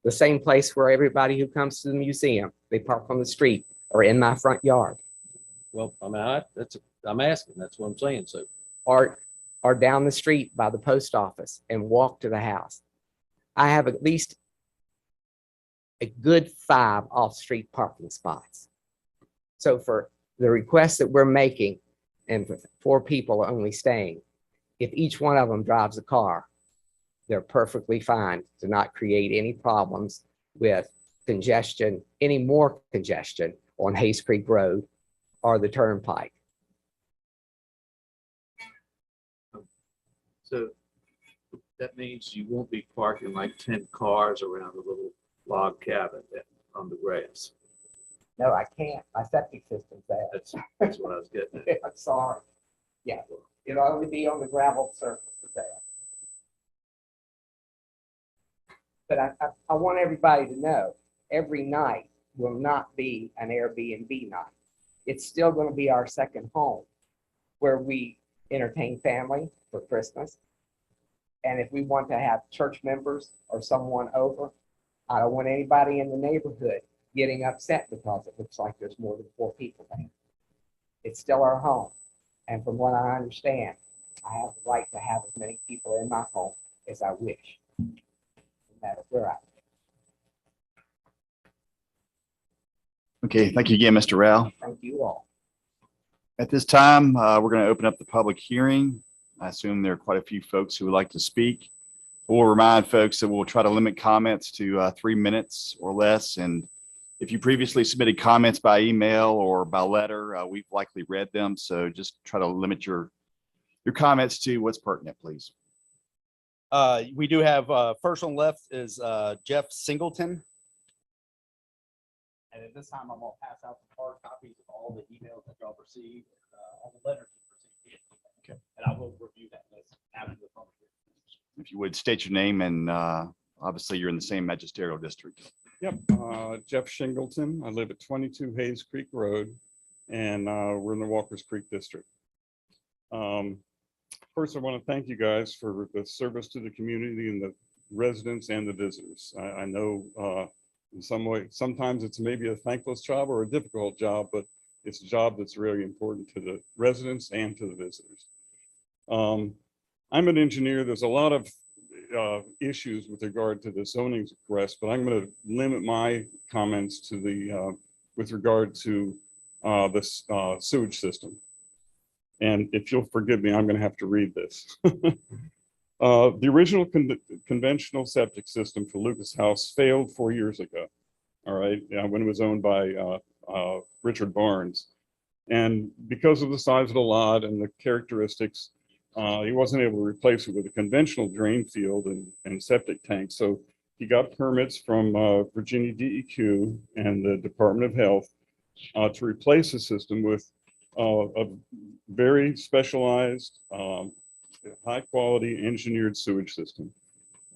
the same place where everybody who comes to the museum, they park on the street or in my front yard Well, I mean, I'm asking, that's what I'm saying. So or down the street by the post office and walk to the house. I have at least a good 5 off-street parking spots. So for the request that we're making, and for 4 people only staying, if each one of them drives a car, they're perfectly fine to not create any problems with congestion, any more congestion on Hayes Creek Road or the turnpike. So that means you won't be parking like 10 cars around a little log cabin on the grass. No, I can't. My septic system's bad. That's what I was getting at. I'm sorry. Yeah, it'll only be on the gravel surface there. But I want everybody to know, every night will not be an Airbnb night. It's still going to be our second home where we entertain family for Christmas. And if we want to have church members or someone over, I don't want anybody in the neighborhood getting upset because it looks like there's more than 4 people there. It's still our home. And from what I understand, I have the right to have as many people in my home as I wish, no matter where I live. Okay, thank you again, Mr. Rao. Thank you all. At this time, we're going to open up the public hearing. I assume there are quite a few folks who would like to speak. We'll remind folks that we'll try to limit comments to 3 minutes or less. And if you previously submitted comments by email or by letter, we've likely read them. So just try to limit your comments to what's pertinent, please. We do have, first on left is Jeff Singleton. And at this time, I'm gonna pass out the hard copies of all the emails that y'all received, all the letters you received. Okay. And I will review that list after the public hearing. If you would state your name and obviously you're in the same magisterial district. Yep, Jeff Shingleton. I live at 22 Hayes Creek Road, and we're in the Walkers Creek District. First, I want to thank you guys for the service to the community and the residents and the visitors. I know in some way, sometimes it's maybe a thankless job or a difficult job, but it's a job that's really important to the residents and to the visitors. I'm an engineer. There's a lot of issues with regard to the zoning request, but I'm going to limit my comments to the with regard to this sewage system. And if you'll forgive me, I'm going to have to read this. The original conventional septic system for Lucas House failed 4 years ago. All right, when it was owned by Richard Barnes, and because of the size of the lot and the characteristics, he wasn't able to replace it with a conventional drain field and septic tank. So he got permits from Virginia DEQ and the Department of Health to replace the system with a very specialized, high quality engineered sewage system.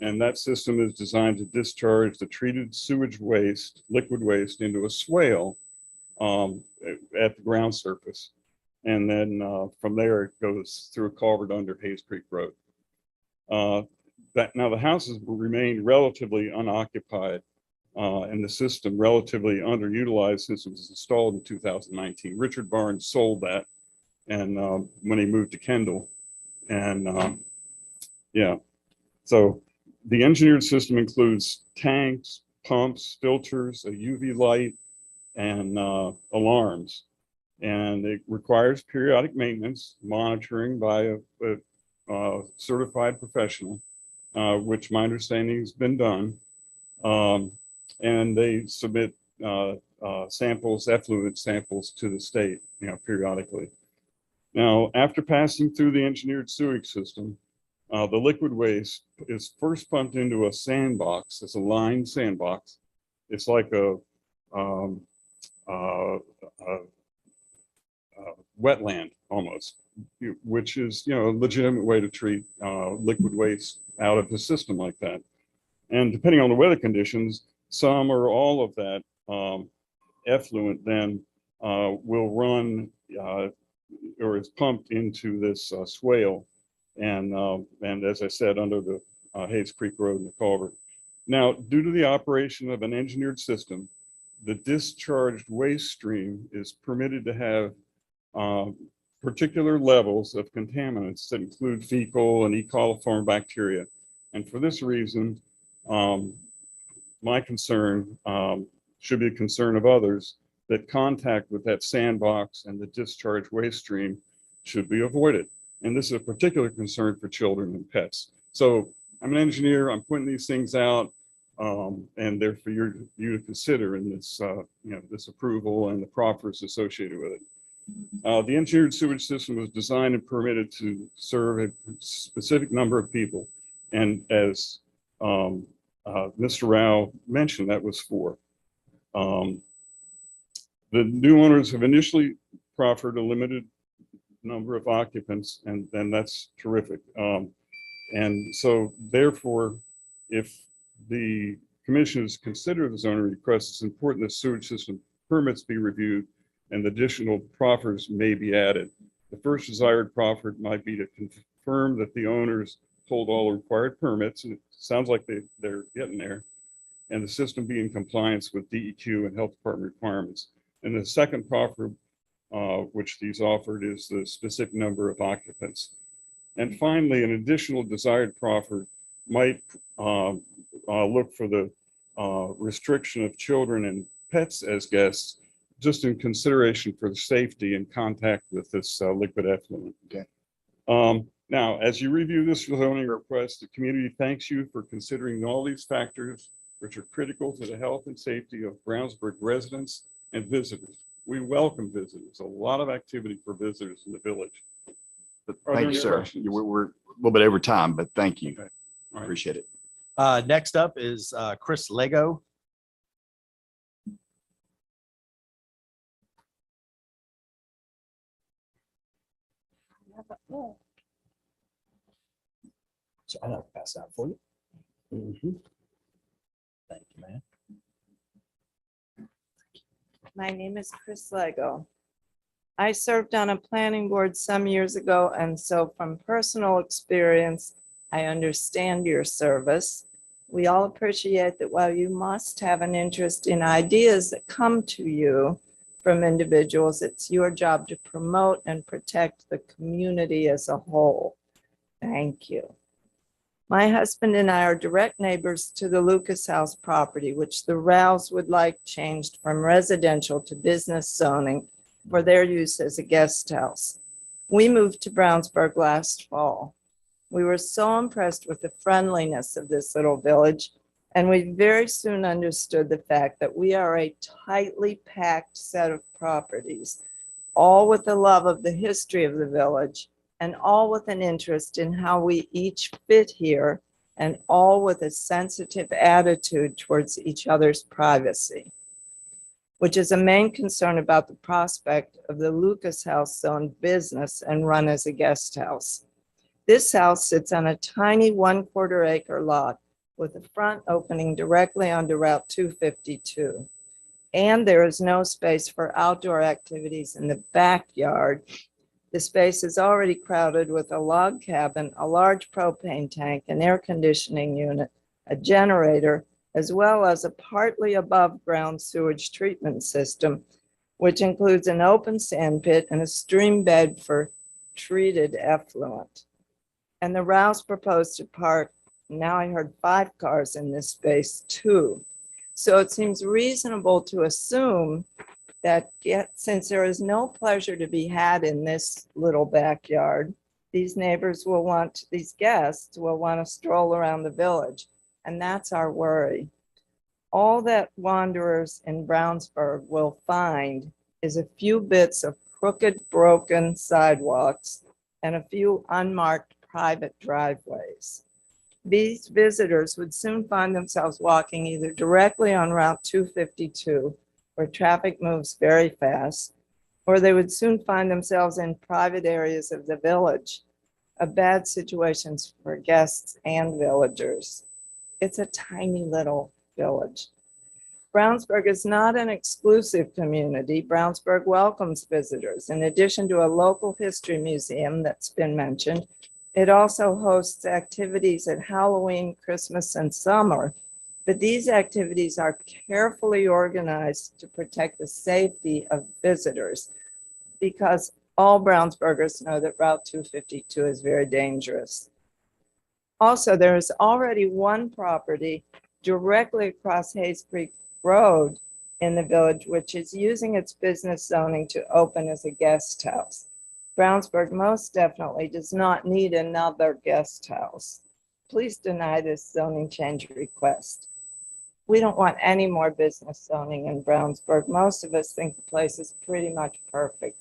And that system is designed to discharge the treated sewage waste, liquid waste, into a swale at the ground surface. And then from there, it goes through a culvert under Hayes Creek Road. Now the houses will remain relatively unoccupied and the system relatively underutilized since it was installed in 2019. Richard Barnes sold that, and when he moved to Kendall, and yeah, so the engineered system includes tanks, pumps, filters, a UV light, and alarms. And it requires periodic maintenance, monitoring by a certified professional, which my understanding has been done. And they submit samples, effluent samples to the state, periodically. Now, after passing through the engineered sewage system, the liquid waste is first pumped into a sandbox. It's a lined sandbox. It's like a wetland almost, which is, a legitimate way to treat liquid waste out of the system like that. And depending on the weather conditions, some or all of that effluent then will run or is pumped into this swale. And as I said, under the Hayes Creek Road and the culvert. Now, due to the operation of an engineered system, the discharged waste stream is permitted to have particular levels of contaminants that include fecal and E. coliform bacteria. And for this reason, my concern should be a concern of others, that contact with that sandbox and the discharge waste stream should be avoided. And this is a particular concern for children and pets. So I'm an engineer, I'm pointing these things out, and they're for you to consider in this, this approval and the proffers associated with it. The engineered sewage system was designed and permitted to serve a specific number of people. And as Mr. Rao mentioned, that was 4. The new owners have initially proffered a limited number of occupants, and that's terrific. And so therefore, if the commissioners consider the zoning request, it's important that sewage system permits be reviewed and additional proffers may be added. The first desired proffer might be to confirm that the owners hold all required permits, and it sounds like they're getting there, and the system be in compliance with DEQ and health department requirements. And the second proffer, which these offered, is the specific number of occupants. And finally, an additional desired proffer might look for the restriction of children and pets as guests, just in consideration for the safety and contact with this liquid effluent. Okay. Now, as you review this zoning request, the community thanks you for considering all these factors, which are critical to the health and safety of Brownsburg residents and visitors. We welcome visitors, a lot of activity for visitors in the village. Thank you, sir. We're a little bit over time, but thank you. Okay. All right. Appreciate it. Next up is Chris Lego. So I'll pass that for you. Thank you, man. My name is Chris Lego. I served on a planning board some years ago, and so from personal experience, I understand your service. We all appreciate that while you must have an interest in ideas that come to you from individuals, it's your job to promote and protect the community as a whole. Thank you. My husband and I are direct neighbors to the Lucas House property, which the Rouse would like changed from residential to business zoning for their use as a guest house. We moved to Brownsburg last fall. We were so impressed with the friendliness of this little village, and we very soon understood the fact that we are a tightly packed set of properties, all with the love of the history of the village, and all with an interest in how we each fit here, and all with a sensitive attitude towards each other's privacy, which is a main concern about the prospect of the Lucas House zone business and run as a guest house. This house sits on a tiny 1/4 acre lot with a front opening directly onto Route 252. And there is no space for outdoor activities in the backyard. The space is already crowded with a log cabin, a large propane tank, an air conditioning unit, a generator, as well as a partly above ground sewage treatment system, which includes an open sand pit and a stream bed for treated effluent. And the Rouse proposed to park, now I heard 5 cars in this space too. So it seems reasonable to assume that since there is no pleasure to be had in this little backyard, these guests will want to stroll around the village. And that's our worry. All that wanderers in Brownsburg will find is a few bits of crooked, broken sidewalks and a few unmarked private driveways. These visitors would soon find themselves walking either directly on Route 252, where traffic moves very fast, or they would soon find themselves in private areas of the village, a bad situation for guests and villagers. It's a tiny little village. Brownsburg is not an exclusive community. Brownsburg welcomes visitors. In addition to a local history museum that's been mentioned, it also hosts activities at Halloween, Christmas, and summer But these activities are carefully organized to protect the safety of visitors because all Brownsburgers know that Route 252 is very dangerous. Also, there is already one property directly across Hayes Creek Road in the village, which is using its business zoning to open as a guest house. Brownsburg most definitely does not need another guest house. Please deny this zoning change request. We don't want any more business zoning in Brownsburg. Most of us think the place is pretty much perfect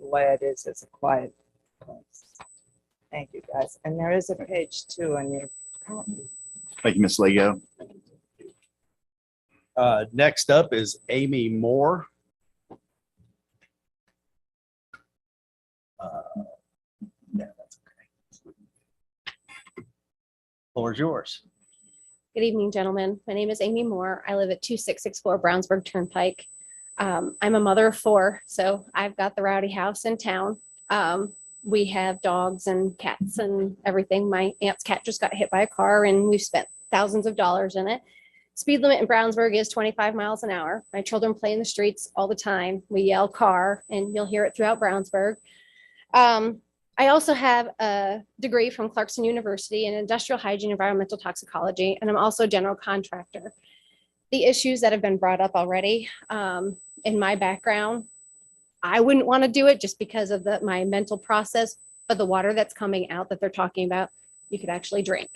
the way it is as a quiet place. Thank you, guys. And there is a page 2 on your copy. Thank you, Ms. Lego. Next up is Amy Moore. Yeah, that's okay. Floor is yours. Good evening, gentlemen. My name is Amy Moore. I live at 2664 Brownsburg Turnpike. I'm a mother of 4, so I've got the rowdy house in town. We have dogs and cats and everything. My aunt's cat just got hit by a car and we've spent thousands of dollars in it. Speed limit in Brownsburg is 25 miles an hour. My children play in the streets all the time. We yell car and you'll hear it throughout Brownsburg. I also have a degree from Clarkson University in industrial hygiene, environmental toxicology, and I'm also a general contractor. The issues that have been brought up already in my background, I wouldn't want to do it just because of my mental process, but the water that's coming out that they're talking about, you could actually drink.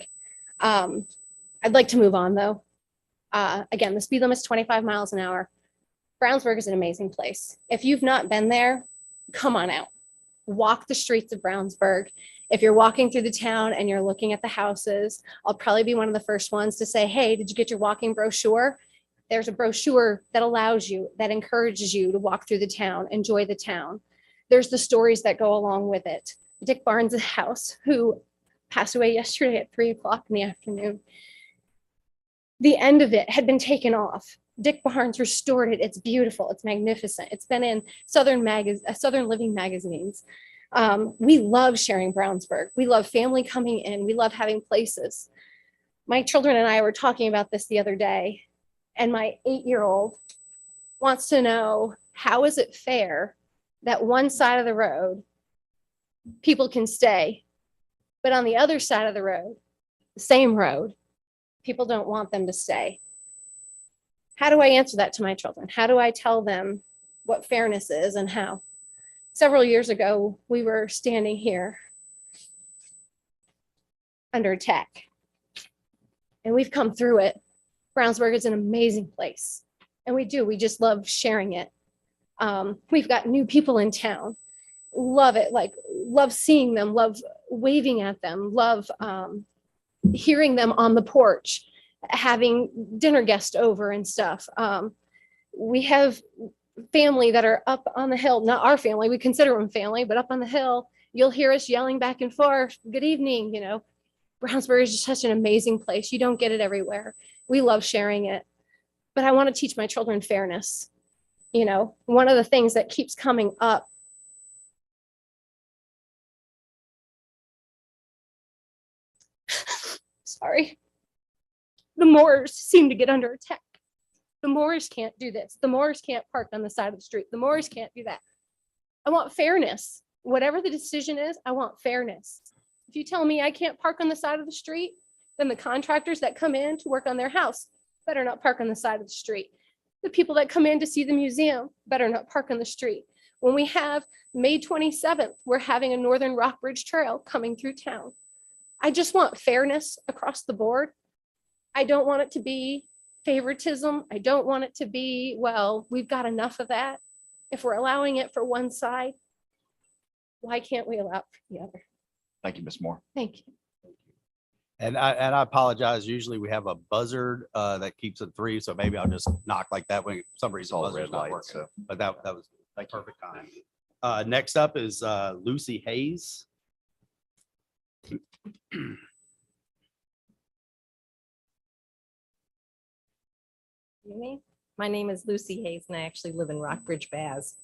I'd like to move on though. Again, the speed limit is 25 miles an hour. Brownsburg is an amazing place. If you've not been there, come on out. Walk the streets of Brownsburg. If you're walking through the town and you're looking at the houses, I'll probably be one of the first ones to say, hey, did you get your walking brochure? There's a brochure that allows you, that encourages you to walk through the town, enjoy the town. There's the stories that go along with it. Dick Barnes' house, who passed away yesterday at 3:00 in the afternoon. The end of it had been taken off. Dick Barnes restored it. It's beautiful. It's magnificent. It's been in Southern Living magazines. We love sharing Brownsburg. We love family coming in. We love having places. My children and I were talking about this the other day, and my 8-year-old wants to know, how is it fair that one side of the road people can stay, but on the other side of the road, the same road, people don't want them to stay? How do I answer that to my children? How do I tell them what fairness is and how? Several years ago, we were standing here under attack, and we've come through it. Brownsburg is an amazing place, and we just love sharing it. We've got new people in town. Love it, like love seeing them, love waving at them, love hearing them on the porch, having dinner guests over and stuff. We have family that are up on the hill, not our family, we consider them family, but up on the hill, you'll hear us yelling back and forth, good evening, you know. Brownsburg is just such an amazing place. You don't get it everywhere. We love sharing it, but I want to teach my children fairness. You know, one of the things that keeps coming up sorry, the Moors seem to get under attack. The Moors can't do this. The Moors can't park on the side of the street. The Moors can't do that. I want fairness. Whatever the decision is, I want fairness. If you tell me I can't park on the side of the street, then the contractors that come in to work on their house better not park on the side of the street. The people that come in to see the museum better not park on the street. When we have May 27th, we're having a Northern Rockbridge Trail coming through town. I just want fairness across the board. I don't want it to be favoritism. I don't want it to be, well, we've got enough of that. If we're allowing it for one side, why can't we allow it for the other? Thank you, Ms. Moore. Thank you. And I apologize. Usually we have a buzzard that keeps it 3, so maybe I'll just knock like that when for some reason all buzzard's red not light, working. so. But that was Thank you. perfect time. Next up is Lucy Hayes. My name is Lucy Hayes, and I actually live in Rockbridge, Baz.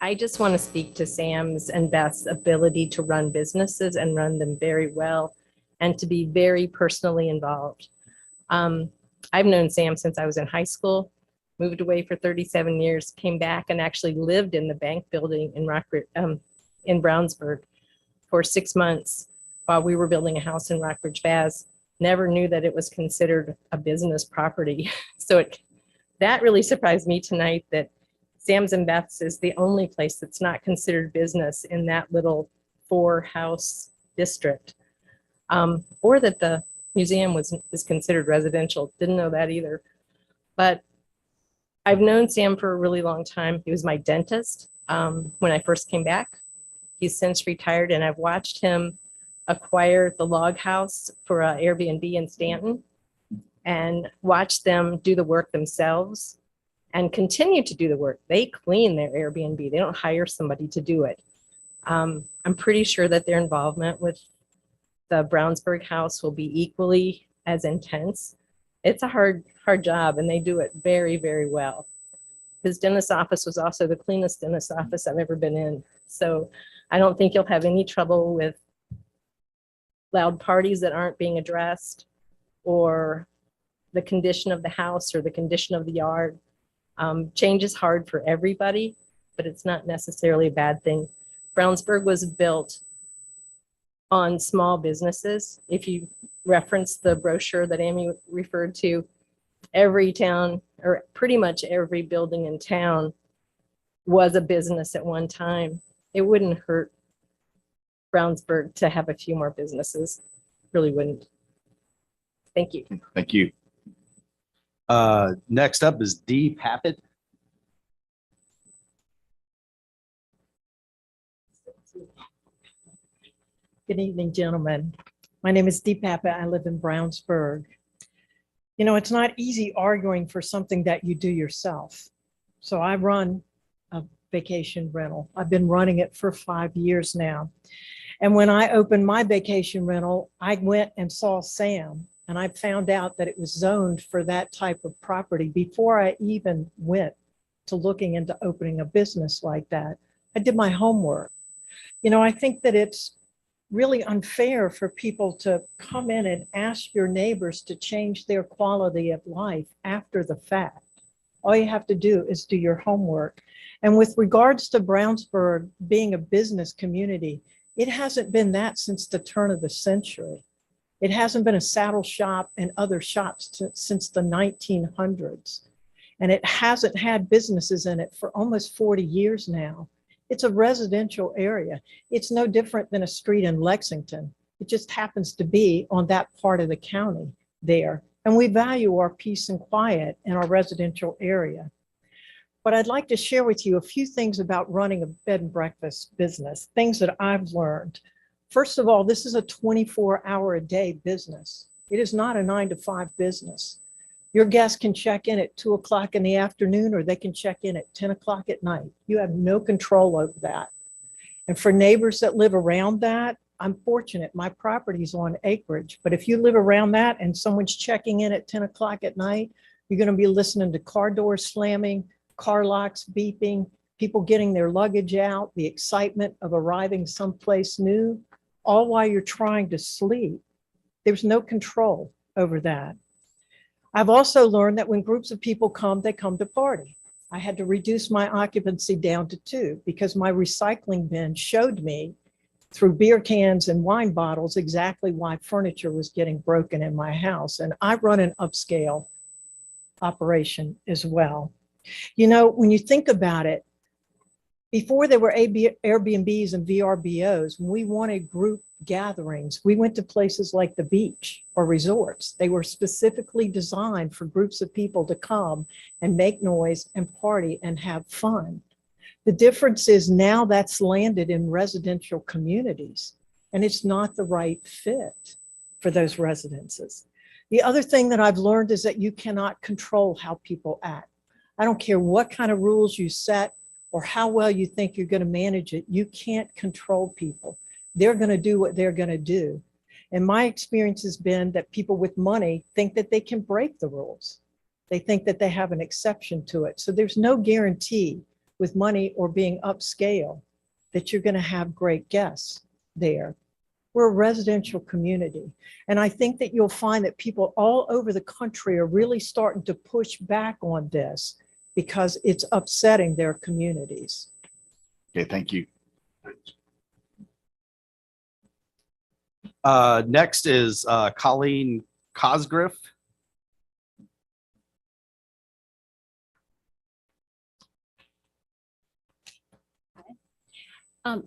I just want to speak to Sam's and Beth's ability to run businesses and run them very well and to be very personally involved. I've known Sam since I was in high school, moved away for 37 years, came back and actually lived in the bank building in in Brownsburg for 6 months while we were building a house in Rockbridge, Baz. Never knew that it was considered a business property. So that really surprised me tonight that Sam's and Beth's is the only place that's not considered business in that little 4-house district. Or that the museum is considered residential. Didn't know that either. But I've known Sam for a really long time. He was my dentist when I first came back. He's since retired, and I've watched him acquire the log house for Airbnb in Stanton and watch them do the work themselves and continue to do the work. They clean their Airbnb. They don't hire somebody to do it. I'm pretty sure that their involvement with the Brownsburg house will be equally as intense. It's a hard job, and they do it very, very well. His dentist office was also the cleanest dentist office I've ever been in. So I don't think you'll have any trouble with loud parties that aren't being addressed, or the condition of the house or the condition of the yard. Change is hard for everybody, but it's not necessarily a bad thing. Brownsburg was built on small businesses. If you reference the brochure that Amy referred to, every town, or pretty much every building in town, was a business at one time. It wouldn't hurt Brownsburg to have a few more businesses. Really wouldn't. Thank you. Thank you. Next up is Dee Pappett. Good evening, gentlemen. My name is Dee Pappett. I live in Brownsburg. You know, it's not easy arguing for something that you do yourself. So I run a vacation rental. I've been running it for 5 years now. And when I opened my vacation rental, I went and saw Sam, and I found out that it was zoned for that type of property before I even went to looking into opening a business like that. I did my homework. You know, I think that it's really unfair for people to come in and ask your neighbors to change their quality of life after the fact. All you have to do is do your homework. And with regards to Brownsburg being a business community, it hasn't been that since the turn of the century. It hasn't been a saddle shop and other shops since the 1900s. And it hasn't had businesses in it for almost 40 years now. It's a residential area. It's no different than a street in Lexington. It just happens to be on that part of the county there. And we value our peace and quiet in our residential area. But I'd like to share with you a few things about running a bed and breakfast business, things that I've learned. First of all, this is a 24-hour-a-day business. It is not a 9-to-5 business. Your guests can check in at 2 o'clock in the afternoon, or they can check in at 10 o'clock at night. You have no control over that. And for neighbors that live around that, I'm fortunate. My property's on acreage. But if you live around that and someone's checking in at 10 o'clock at night, you're going to be listening to car doors slamming, car locks beeping, people getting their luggage out, the excitement of arriving someplace new, all while you're trying to sleep. There's no control over that. I've also learned that when groups of people come, they come to party. I had to reduce my occupancy down to 2 because my recycling bin showed me through beer cans and wine bottles exactly why furniture was getting broken in my house. And I run an upscale operation as well. You know, when you think about it, before there were Airbnbs and VRBOs, when we wanted group gatherings, we went to places like the beach or resorts. They were specifically designed for groups of people to come and make noise and party and have fun. The difference is now that's landed in residential communities, and it's not the right fit for those residences. The other thing that I've learned is that you cannot control how people act. I don't care what kind of rules you set or how well you think you're going to manage it. You can't control people. They're going to do what they're going to do. And my experience has been that people with money think that they can break the rules. They think that they have an exception to it. So there's no guarantee with money or being upscale that you're going to have great guests there. We're a residential community. And I think that you'll find that people all over the country are really starting to push back on this because it's upsetting their communities. Okay, thank you. Next is Colleen Cosgriff.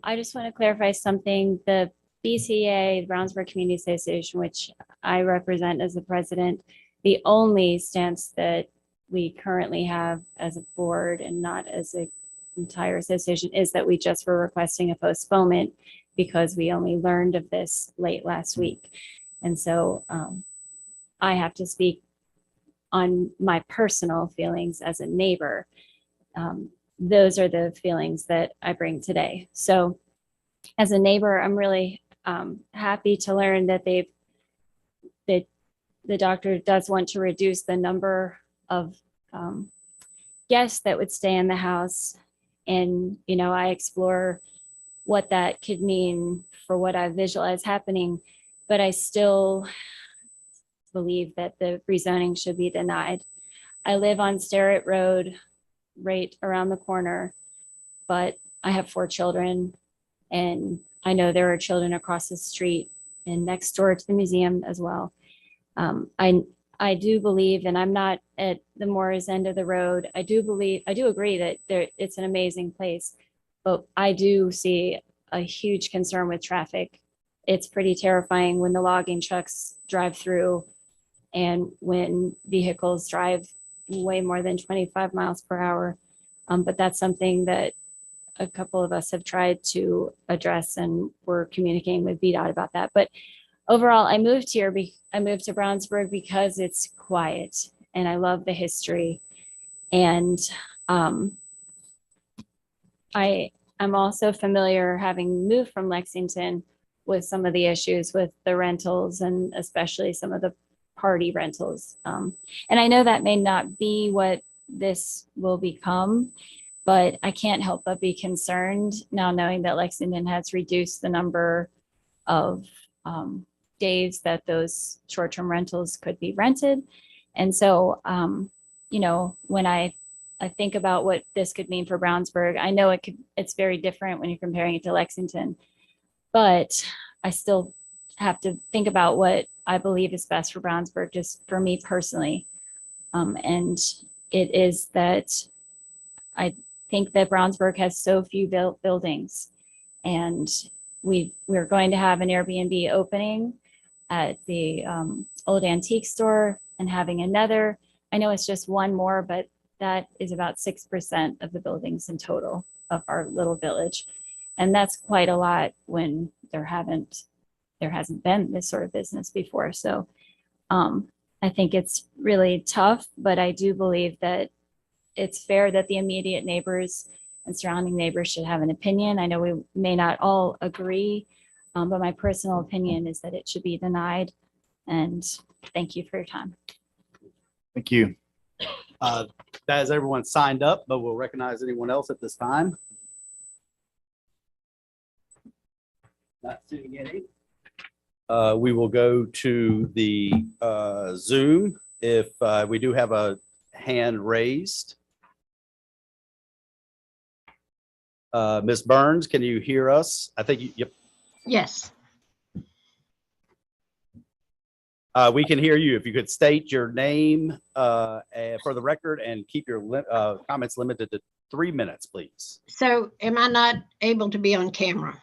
I just want to clarify something. The BCA, Brownsburg Community Association, which I represent as the president, the only stance that we currently have as a board and not as an entire association is that we just were requesting a postponement because we only learned of this late last week. And so I have to speak on my personal feelings as a neighbor. Those are the feelings that I bring today. So as a neighbor, I'm really happy to learn that that the doctor does want to reduce the number of guests that would stay in the house. And, you know, I explore what that could mean for what I visualize happening, but I still believe that the rezoning should be denied. I live on Sterrett Road, right around the corner, but I have 4 children, and I know there are children across the street and next door to the museum as well. I do believe, and I'm not at the Moore's end of the road, I do agree that it's an amazing place, but I do see a huge concern with traffic. It's pretty terrifying when the logging trucks drive through and when vehicles drive way more than 25 miles per hour. But that's something that a couple of us have tried to address, and we're communicating with VDOT about that. But overall, I moved here. I moved to Brownsburg because it's quiet and I love the history. And I'm also familiar, having moved from Lexington, with some of the issues with the rentals and especially some of the party rentals. And I know that may not be what this will become, but I can't help but be concerned now knowing that Lexington has reduced the number of days that those short-term rentals could be rented. And so, you know, when I think about what this could mean for Brownsburg, I know it's very different when you're comparing it to Lexington, but I still have to think about what I believe is best for Brownsburg, just for me personally. And it is that I think that Brownsburg has so few buildings, and we're going to have an Airbnb opening at the old antique store and having another. I know it's just one more, but that is about 6% of the buildings in total of our little village. And that's quite a lot when there hasn't been this sort of business before. So I think it's really tough, but I do believe that it's fair that the immediate neighbors and surrounding neighbors should have an opinion. I know we may not all agree, but my personal opinion is that it should be denied. And thank you for your time. Thank you. That has everyone signed up, but we'll recognize anyone else at this time. Not seeing any. We will go to the Zoom if we do have a hand raised. Ms. Burns, can you hear us? I think yep. Yes. We can hear you. If you could state your name for the record and keep your comments limited to 3 minutes, please. So am I not able to be on camera?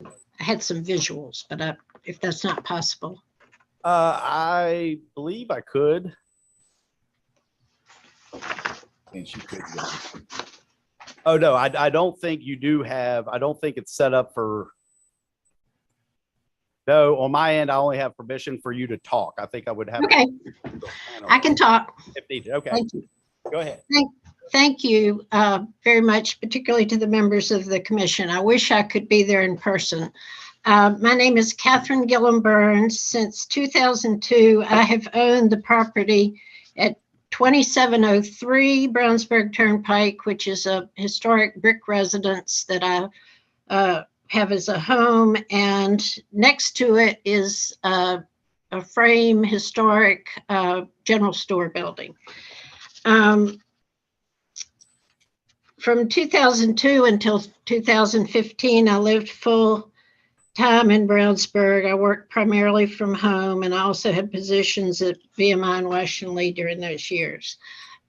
I had some visuals, but if that's not possible. I believe I could. And she could. Oh, no, I don't think you do have, I don't think it's set up for. No, on my end, I only have permission for you to talk. I think I would have. Okay. I can talk. If needed. Okay. Thank you. Go ahead. Thank you very much, particularly to the members of the commission. I wish I could be there in person. My name is Catherine Gillum Burns. Since 2002, I have owned the property at 2703 Brownsburg Turnpike, which is a historic brick residence that I have as a home, and next to it is a frame historic general store building. From 2002 until 2015, I lived full time in Brownsburg. I worked primarily from home, and I also had positions at VMI and Washington Lee during those years.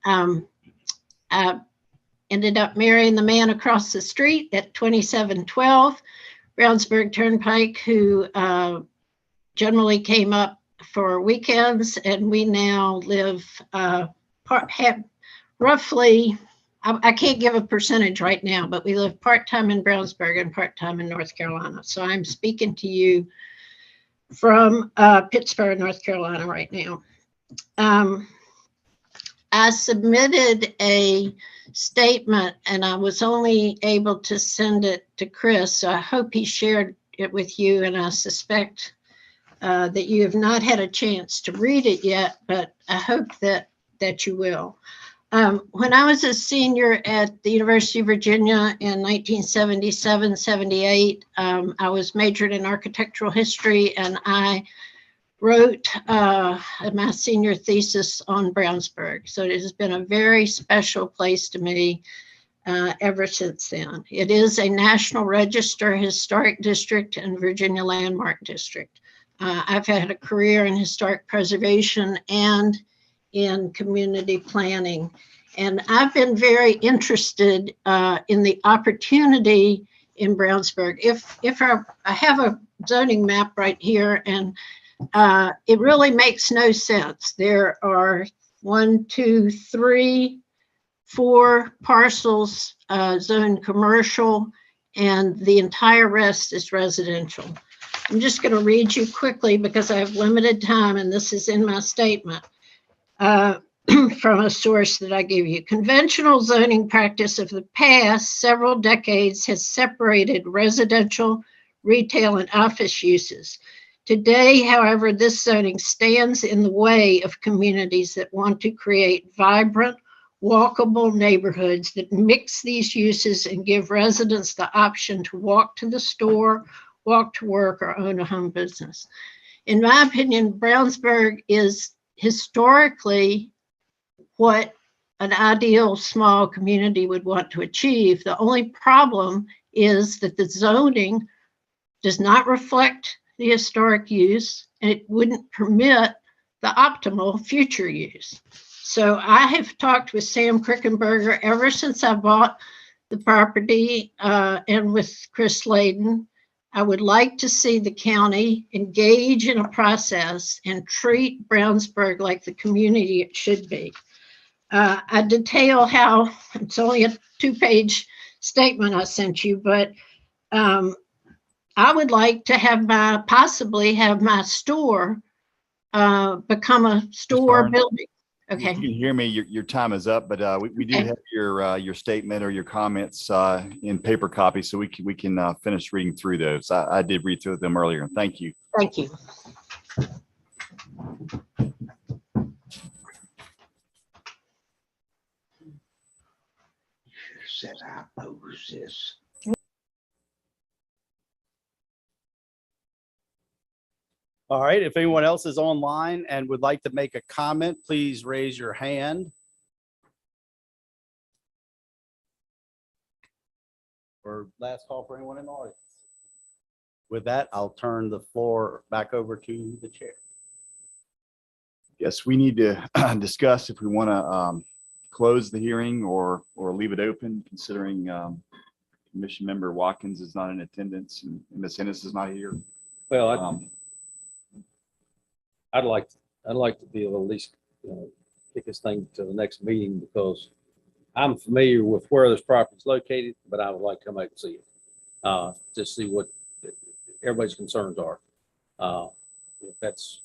I ended up marrying the man across the street at 2712 Brownsburg Turnpike, who generally came up for weekends, and we now live roughly, I can't give a percentage right now, but we live part-time in Brownsburg and part-time in North Carolina. So I'm speaking to you from Pittsburgh, North Carolina right now. I submitted a statement and I was only able to send it to Chris. So I hope he shared it with you, and I suspect that you have not had a chance to read it yet, but I hope that you will. When I was a senior at the University of Virginia in 1977, 78, I was majored in architectural history, and I wrote my senior thesis on Brownsburg. So it has been a very special place to me ever since then. It is a National Register Historic District and Virginia Landmark District. I've had a career in historic preservation and in community planning. And I've been very interested in the opportunity in Brownsburg. If I have a zoning map right here, and it really makes no sense. There are 1, 2, 3, 4 parcels zoned commercial, and the entire rest is residential. I'm just going to read you quickly because I have limited time, and this is in my statement from a source that I give you. Conventional zoning practice of the past several decades has separated residential, retail, and office uses. Today, however, this zoning stands in the way of communities that want to create vibrant, walkable neighborhoods that mix these uses and give residents the option to walk to the store, walk to work, or own a home business. In my opinion, Brownsburg is historically what an ideal small community would want to achieve. The only problem is that the zoning does not reflect the historic use, and it wouldn't permit the optimal future use. So I have talked with Sam Krickenberger ever since I bought the property, and with Chris Layden. I would like to see the county engage in a process and treat Brownsburg like the community it should be. I detail how, it's only a 2-page statement I sent you, but I would like to possibly have my store become a store building. Okay. You can hear me. Your time is up, but we do have your statement or your comments in paper copy, so we can finish reading through those. I did read through them earlier. Thank you. Thank you. Said I oppose this. All right, if anyone else is online and would like to make a comment, please raise your hand. Or last call for anyone in the audience. With that, I'll turn the floor back over to the chair. Yes, we need to discuss if we want to close the hearing or leave it open, considering Commission Member Watkins is not in attendance and Ms. Ennis is not here. Well, I'd like to be able to at least kick this thing to the next meeting, because I'm familiar with where this property is located, but I would like to come out and see it, just see what everybody's concerns are. If that's,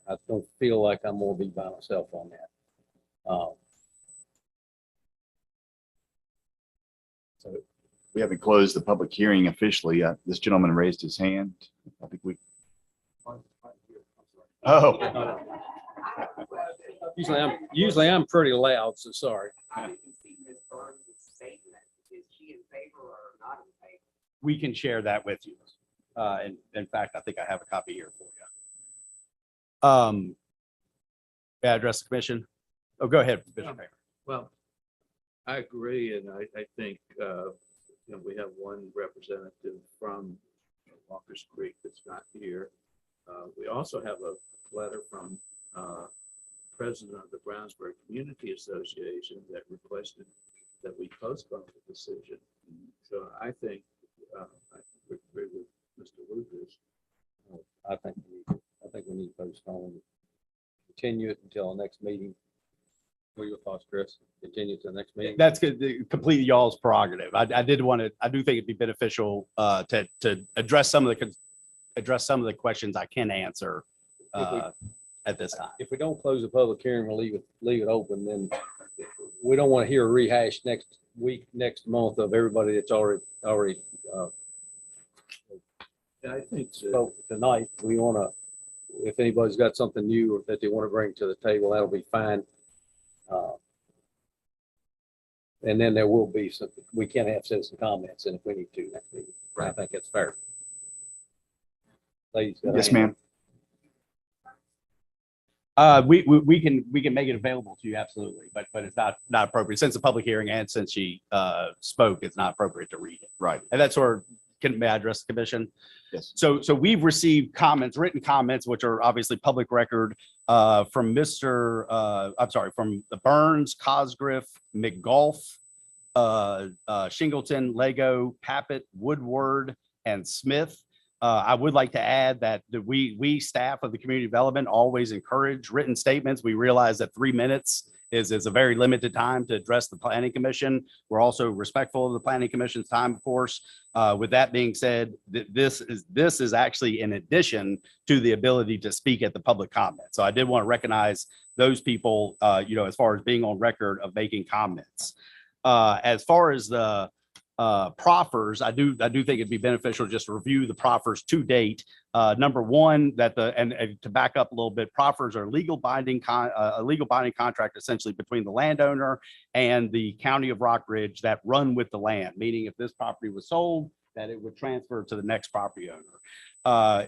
I don't feel like I'm going to be by myself on that. So we haven't closed the public hearing officially. This gentleman raised his hand. I think we. Oh. Usually I'm pretty loud, so sorry. we can share that with you. And in fact, I think I have a copy here for you. May I address the commission? Oh, go ahead, Mr. Mayor. Well, I agree, and I think, we have one representative from Walker's Creek that's not here. We also have a letter from President of the Brownsburg Community Association that requested that we postpone the decision. So I think, I agree with Mr. Lucas. I think we need to postpone, continue it until our next meeting. What are your thoughts, Chris? Continue to the next meeting? That's completely y'all's prerogative. I do think it'd be beneficial to address some of the questions I can answer at this time. If we don't close the public hearing, we'll leave it open, then we don't want to hear a rehash next week, next month of everybody that's already Yeah, I think so. spoke tonight. We want to, if anybody's got something new or that they want to bring to the table, that'll be fine. And then there will be some, we can have citizen comments, and if we need to next meeting. I think it's fair. Ladies. Yes, ma'am. We can make it available to you, absolutely, but it's not appropriate since the public hearing and since she spoke, it's not appropriate to read it. Right. And that's where may I address the commission? Yes. So we've received written comments, which are obviously public record from from the Burns, Cosgriff, McGolf, Shingleton, Lego, Pappet, Woodward, and Smith. I would like to add that we staff of the community development always encourage written statements. We realize that 3 minutes is a very limited time to address the planning commission. We're also respectful of the planning commission's time, of course. With that being said, this is actually in addition to the ability to speak at the public comment. So I did want to recognize those people, as far as being on record of making comments. As far as the proffers, I do think it'd be beneficial just to review the proffers to date. Number one, and to back up a little bit, proffers are a legal binding contract essentially between the landowner and the county of Rockbridge that run with the land, meaning if this property was sold, that it would transfer to the next property owner.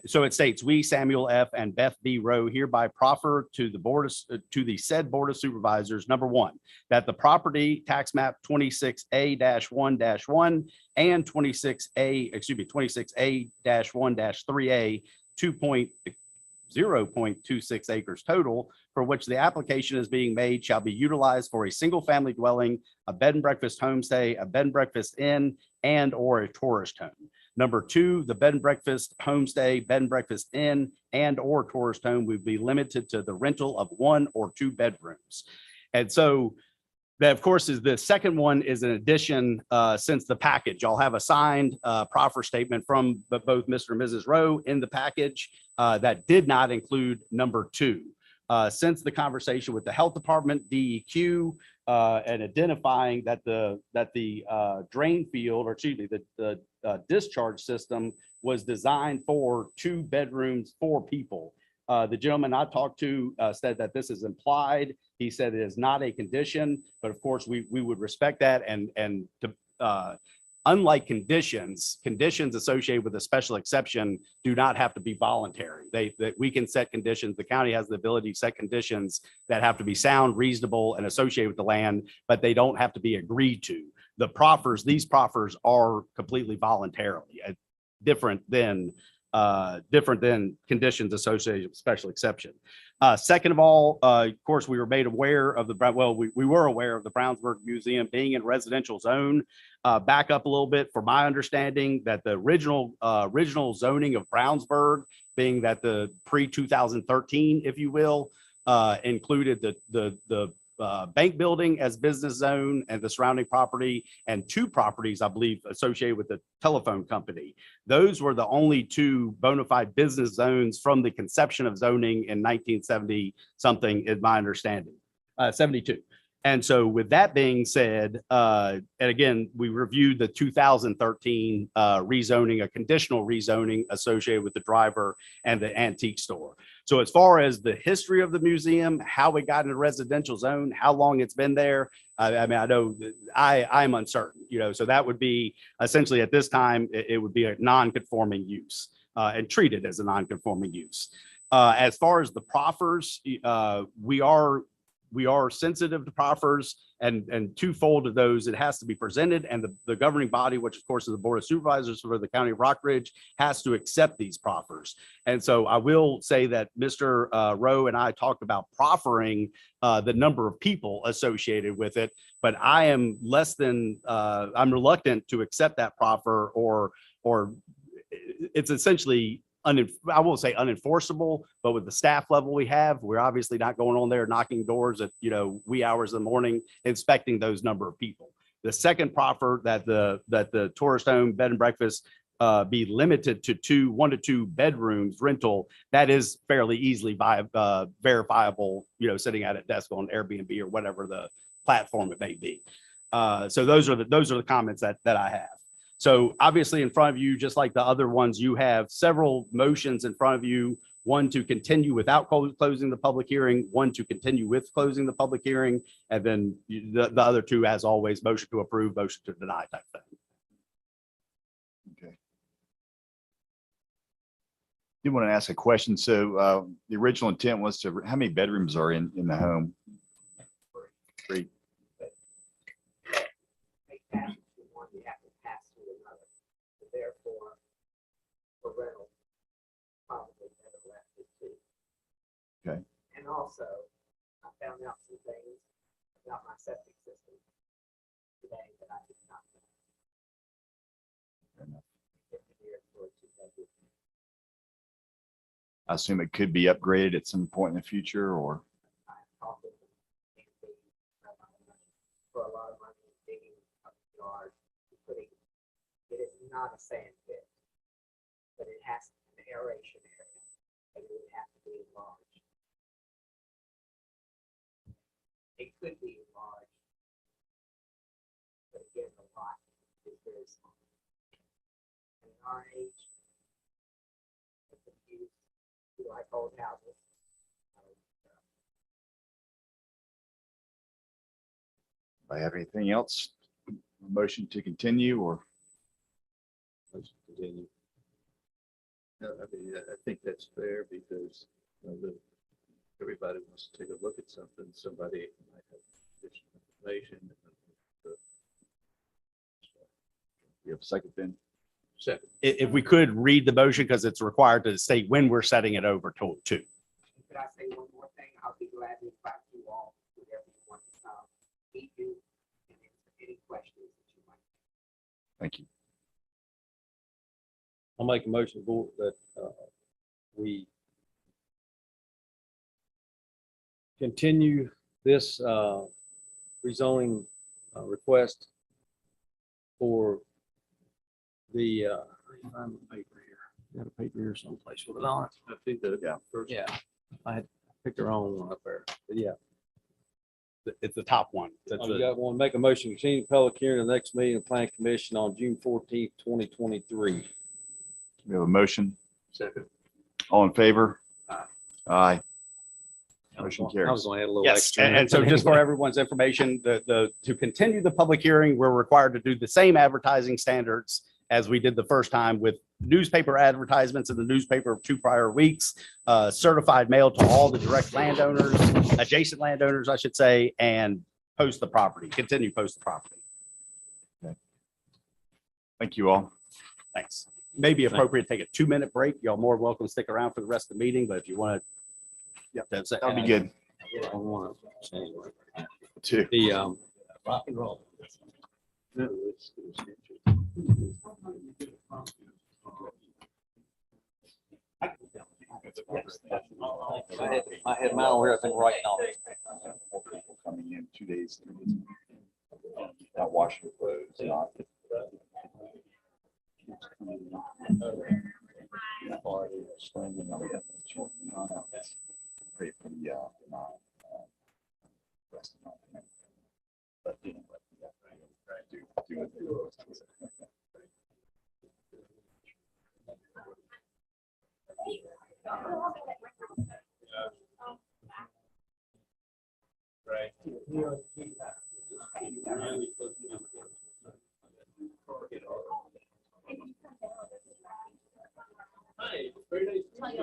So it states, we, Samuel F. and Beth B. Rowe, hereby proffer to the said Board of Supervisors, number one, that the property tax map 26A-1-1 and 26A-1-3A 0.26 acres total, for which the application is being made, shall be utilized for a single-family dwelling, a bed and breakfast homestay, a bed and breakfast inn, and or a tourist home. Number two, the bed and breakfast homestay, bed and breakfast inn, and or tourist home would be limited to the rental of 1 or 2 bedrooms. And so that, of course, is the second one is an addition since the package. I'll have a signed proffer statement from both Mr. and Mrs. Rowe in the package that did not include number 2. Since the conversation with the health department, DEQ, and identifying that the drain field, or excuse me, the discharge system was designed for 2 bedrooms, 4 people. The gentleman I talked to said that this is implied. He said it is not a condition, but of course we would respect that. And unlike conditions associated with a special exception do not have to be voluntary. We can set conditions. The county has the ability to set conditions that have to be sound, reasonable, and associated with the land, but they don't have to be agreed to. These proffers are completely voluntarily different than conditions associated with special exception. Second of all, of course, we were made aware of we were aware of the Brownsburg Museum being in residential zone. Back up a little bit, from my understanding, that the original zoning of Brownsburg, being that the pre-2013, if you will, included the bank building as business zone and the surrounding property, and 2 properties, I believe, associated with the telephone company. Those were the only 2 bona fide business zones from the conception of zoning in 1970 something, is my understanding, 72. And so with that being said, and again, we reviewed the 2013 rezoning, a conditional rezoning associated with the driver and the antique store. So as far as the history of the museum, how it got in a residential zone, how long it's been there, I mean, I know I'm uncertain, so that would be essentially at this time, it would be a non-conforming use and treated as a non-conforming use. As far as the proffers, we are sensitive to proffers, and twofold of those, it has to be presented, and the governing body, which of course is the Board of Supervisors for the County of Rockbridge, has to accept these proffers. And so I will say that Mr. Rowe and I talked about proffering the number of people associated with it, but I am I'm reluctant to accept that proffer, or it's essentially I won't say unenforceable, but with the staff level we have, we're obviously not going on there knocking doors at, wee hours in the morning, inspecting those number of people. The second proffer that the tourist home bed and breakfast be limited to 1 to 2 bedrooms rental, that is fairly easily verifiable, sitting at a desk on Airbnb or whatever the platform it may be. So those are the comments that I have. So obviously in front of you, just like the other ones, you have several motions in front of you. One to continue without closing the public hearing, one to continue with closing the public hearing, and then the other two, as always, motion to approve, motion to deny type thing. Okay. I do want to ask a question. So the original intent was to, how many bedrooms are in the home? 3. Therefore, for rental, probably better left it too. Okay. And also, I found out some things about my septic system today that I did not know. I assume it could be upgraded at some point in the future, or? I talked with them, it could be for a lot of money, digging up the yard, putting. It is not a sand pit, but it has an aeration area, and it would have to be enlarged. It could be enlarged, but again, the lot is very small. And in our age, it's a few, we like old houses. Do I have anything else? Motion to continue, or? Continue. No, I mean, I think that's fair because everybody wants to take a look at something. Somebody might have additional information. You have a second then? Second. If we could read the motion, because it's required to state when we're setting it over to. Could I say one more thing? I'll be glad to invite you all, whatever you want to meet you and answer any questions that you might have. Thank you. I'll make a motion board that we continue this rezoning request for the paper here. Got a paper here someplace with it on it. I think that, Yeah. first, Yeah, I had picked the wrong one up there, but yeah. It's the top one. That's You got one, make a motion, to continue public hearing the next meeting of Planning Commission on June 14th, 2023. We have a motion. second. All in favor? Aye. Aye. Motion I was carries. going to add a little Yes, extra. and so just for everyone's information, to continue the public hearing, we're required to do the same advertising standards as we did the first time, with newspaper advertisements in the newspaper of 2 prior weeks, certified mail to all the direct landowners, adjacent landowners, I should say, and post the property, continue post the property. Thank you all. Thanks. Maybe appropriate to take a 2-minute break. Y'all more welcome to stick around for the rest of the meeting, but if you want to. Yep, that's it. That'll be good. I want to say anyway. Too. The Rock and roll. No, it's I had mine over here, I've been writing on it. People coming in 2 days, 3 days. Not washing clothes, not. Pray for the rest of my Right. Hi, very nice to meet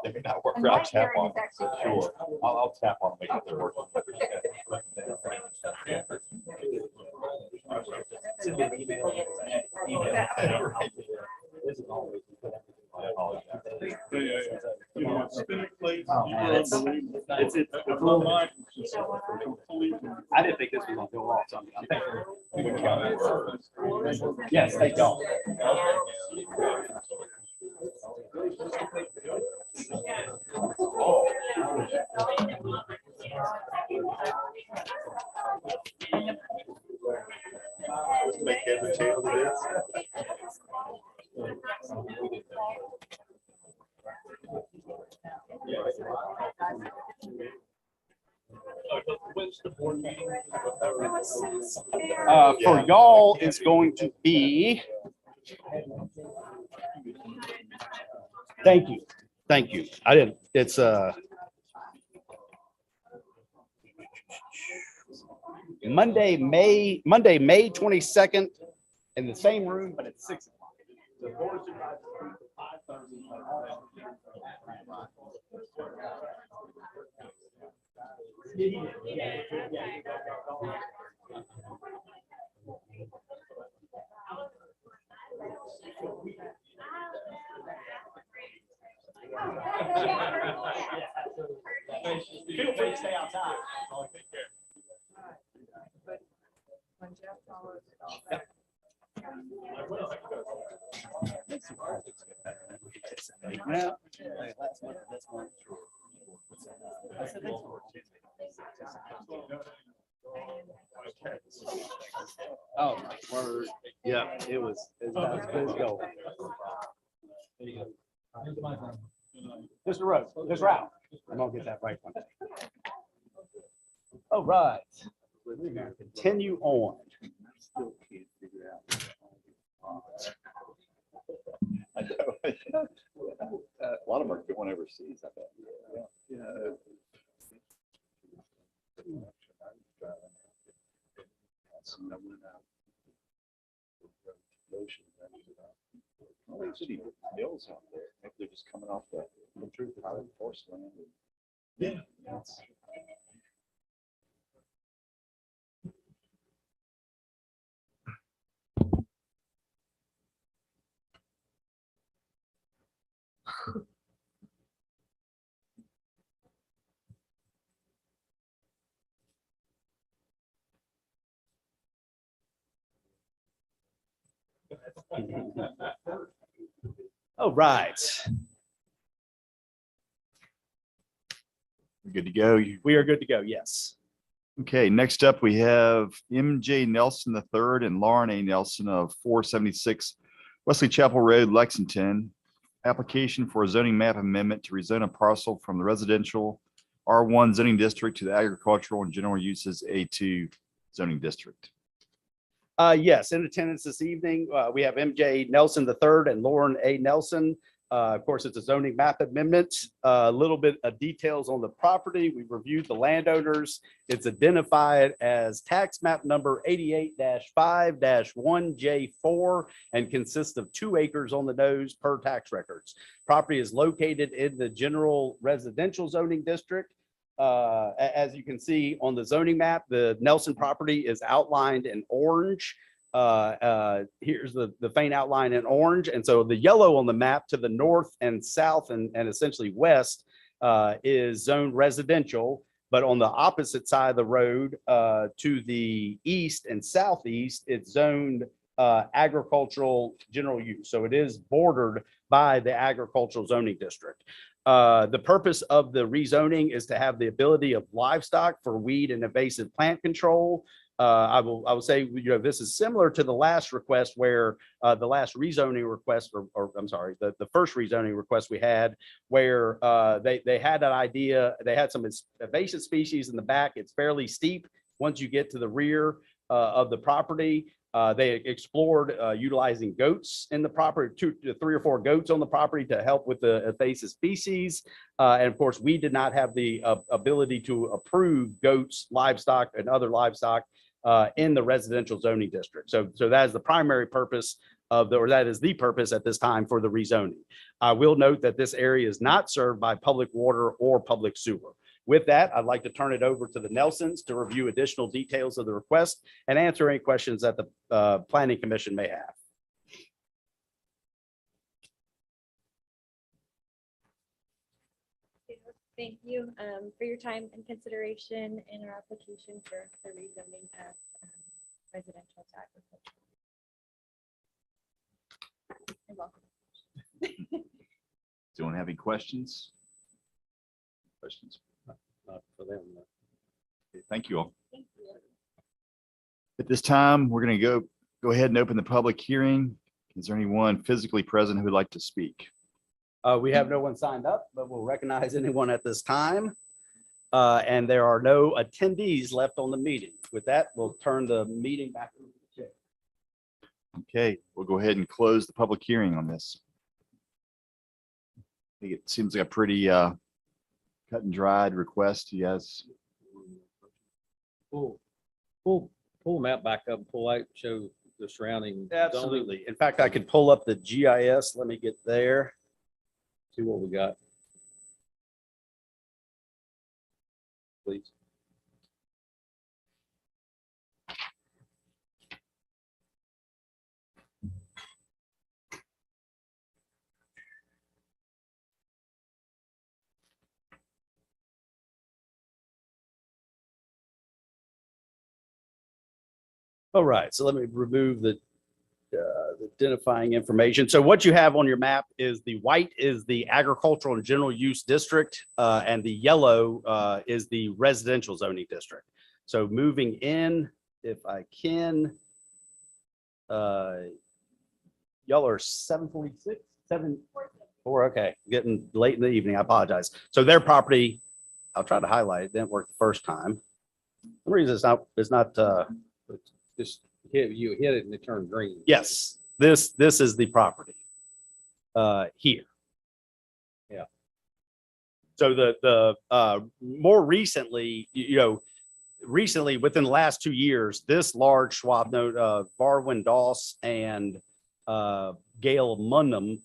They may not work. I'll tap on. Sure. I'll tap on, make it work. You know, spinach plates. It's a little. I didn't think this was gonna go off, so I'm thinking. Yes, thank y'all. Make head and tail of this. For y'all, it's going to be. Thank you. Thank you. I didn't, it's Monday, May 22nd in the same room, but it's 6 o'clock. The board of supervisors meet at 5:30, but all- Feel free to stay outside. Well, last month, this month. Oh, my word. Yeah, it was about as good as gold. Mr. Rose, Mr. Rao. I'm gonna get that right one. All right. We're gonna continue on. Still can't figure out. I know. A lot of them are going overseas, I bet. Yeah. Bills out there. Maybe they're just coming off the truth of forced land. Yeah. All right. Good to go. We are good to go. Yes. Okay, next up, we have MJ Nelson III and Lauren A. Nelson of 476 Wesley Chapel Road, Lexington. Application for a zoning map amendment to rezone a parcel from the residential R1 zoning district to the agricultural and general uses A2 zoning district. Yes, in attendance this evening, we have MJ Nelson III and Lauren A. Nelson. Of course, it's a zoning map amendment. A little bit of details on the property. We reviewed the landowners. It's identified as tax map number 88-5-1J4 and consists of 2 acres on the nose per tax records. Property is located in the general residential zoning district. As you can see on the zoning map, the Nelson property is outlined in orange. Here's the faint outline in orange. And so the yellow on the map to the north and south and essentially west is zoned residential. But on the opposite side of the road to the east and southeast, it's zoned agricultural general use. So it is bordered by the agricultural zoning district. The purpose of the rezoning is to have the ability of livestock for weed and invasive plant control. I will say, this is similar to the last request where the last rezoning request, or I'm sorry, the first rezoning request we had, where they had an idea, they had some invasive species in the back. It's fairly steep once you get to the rear of the property. They explored utilizing goats in the property, 2 to 3 or 4 goats on the property to help with the invasive species. And of course, we did not have the ability to approve goats, livestock, and other livestock in the residential zoning district. So that is the primary purpose or that is the purpose at this time for the rezoning. I will note that this area is not served by public water or public sewer. With that, I'd like to turn it over to the Nelsons to review additional details of the request and answer any questions that the Planning Commission may have. Thank you for your time and consideration in our application for the rezoning of residential to agriculture. You're welcome. Does anyone have any questions? Questions? Not for them. No. Okay, thank you all. Thank you. At this time, we're going to go ahead and open the public hearing. Is there anyone physically present who would like to speak? We have no one signed up, but we'll recognize anyone at this time. And there are no attendees left on the meeting. With that, we'll turn the meeting back over to the chair. Okay, we'll go ahead and close the public hearing on this. I think it seems like a pretty cut and dried request. Yes. Pull the map back up, pull out, show the surrounding. zoning, Absolutely. In fact, I could pull up the GIS. Let me get there. See what we got. Please. All right, so let me remove the identifying information. So what you have on your map is the white is the agricultural and general use district, and the yellow is the residential zoning district. So moving in, if I can, y'all are 7:46, 7:04. Okay, getting late in the evening. I apologize. So their property, I'll try to highlight it. Didn't work the first time. For some reason it's not. Just you hit it and it turned green. Yes, this is the property here. Yeah. So the more recently, recently within the last 2 years, this large swath note of Barwin Doss and Gail Mundham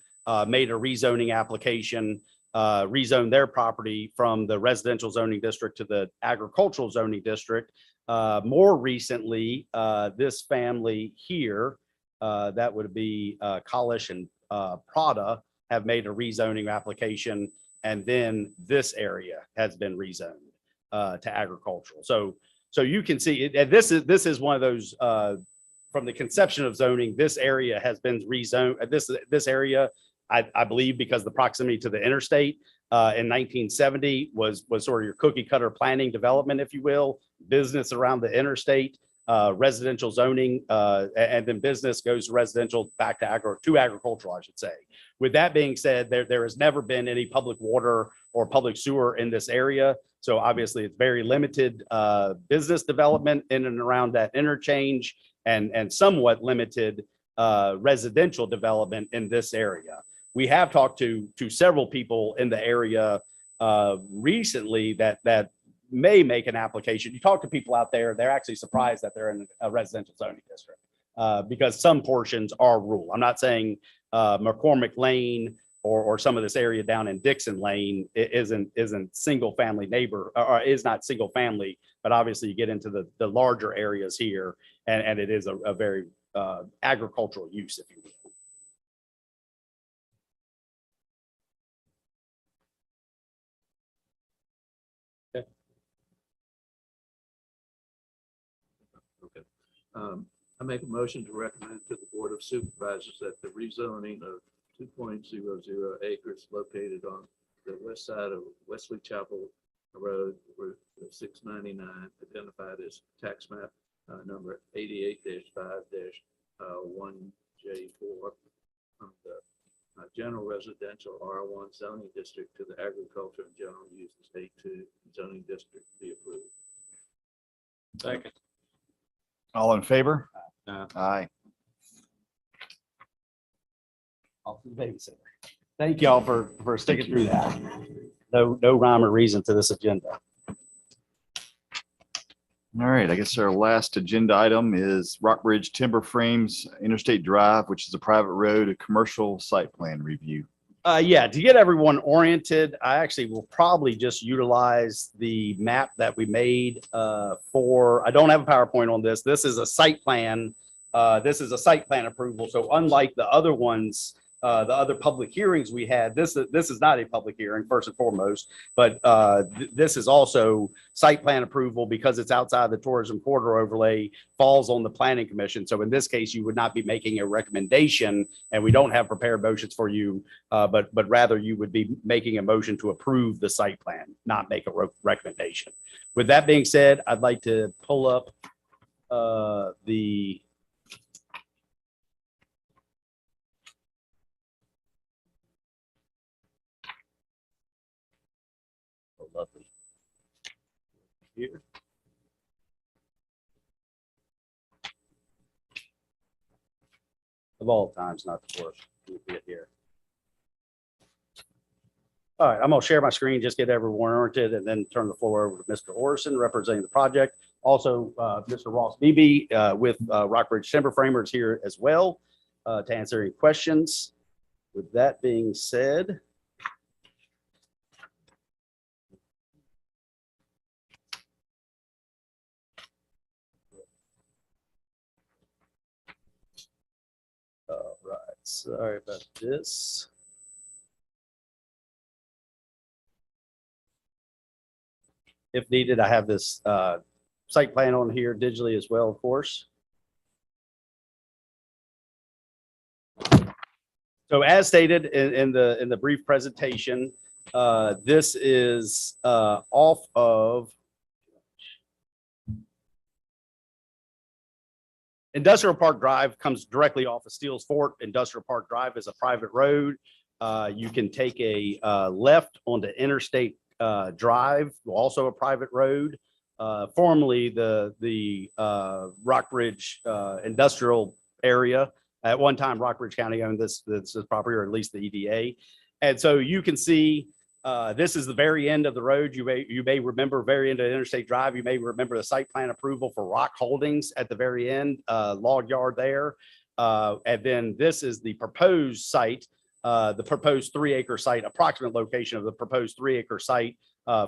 made a rezoning application, rezoned their property from the residential zoning district to the agricultural zoning district. More recently, this family here, that would be Kalish and Prada, have made a rezoning application, and then this area has been rezoned to agricultural. So you can see it, and this is one of those from the conception of zoning. This area has been rezoned. This area, I believe, because the proximity to the interstate in 1970 was sort of your cookie cutter planning development, if you will. Business around the interstate, residential zoning, and then business goes to residential back to agricultural, I should say. With that being said, there has never been any public water or public sewer in this area. So obviously it's very limited business development in and around that interchange, and somewhat limited residential development in this area. We have talked to several people in the area recently that may make an application. You talk to people out there, they're actually surprised that they're in a residential zoning district because some portions are rural. I'm not saying McCormick Lane or some of this area down in Dixon Lane isn't single family neighbor, or is not single family, but obviously you get into the larger areas here, and it is a very agricultural use, if you will. I make a motion to recommend to the Board of Supervisors that the rezoning of 2.00 acres located on the west side of Wesley Chapel Road, Route 699, identified as tax map number 88-5-1J4 from the general residential R1 zoning district to the agriculture and general uses A2 zoning district be approved. Second. All in favor? Aye. Aye. Off to the babysitter. Thank y'all for sticking through that. No rhyme or reason to this agenda. All right, I guess our last agenda item is Rockbridge Timber Frames Interstate Drive, which is a private road, a commercial site plan review. Yeah, to get everyone oriented, I actually will probably just utilize the map that we made I don't have a PowerPoint on this. This is a site plan. This is a site plan approval. So unlike the other ones, the other public hearings we had, this is not a public hearing first and foremost, but this is also site plan approval because it's outside the tourism corridor overlay, falls on the planning commission. So in this case, you would not be making a recommendation, and we don't have prepared motions for you, but rather you would be making a motion to approve the site plan, not make a recommendation. With that being said, I'd like to pull up the lovely here. Of all times, not the worst. Let me get here. All right, I'm gonna share my screen, just get everyone oriented, and then turn the floor over to Mr. Orson representing the project. Also, Mr. Ross Beebe with Rockbridge Timber Framers here as well to answer any questions. With that being said, all right, sorry about this. If needed, I have this site plan on here digitally as well, of course. So as stated in the brief presentation, this is off of Industrial Park Drive, comes directly off of Steele's Fort. Industrial Park Drive is a private road. You can take a left onto Interstate Drive, also a private road. Formerly the Rockbridge industrial area. At one time, Rockbridge County owned this property, or at least the EDA. And so you can see this is the very end of the road. You may remember very end of Interstate Drive. You may remember the site plan approval for Rock Holdings at the very end, log yard there. And then this is the proposed site, the proposed 3-acre site, approximate location of the proposed 3-acre site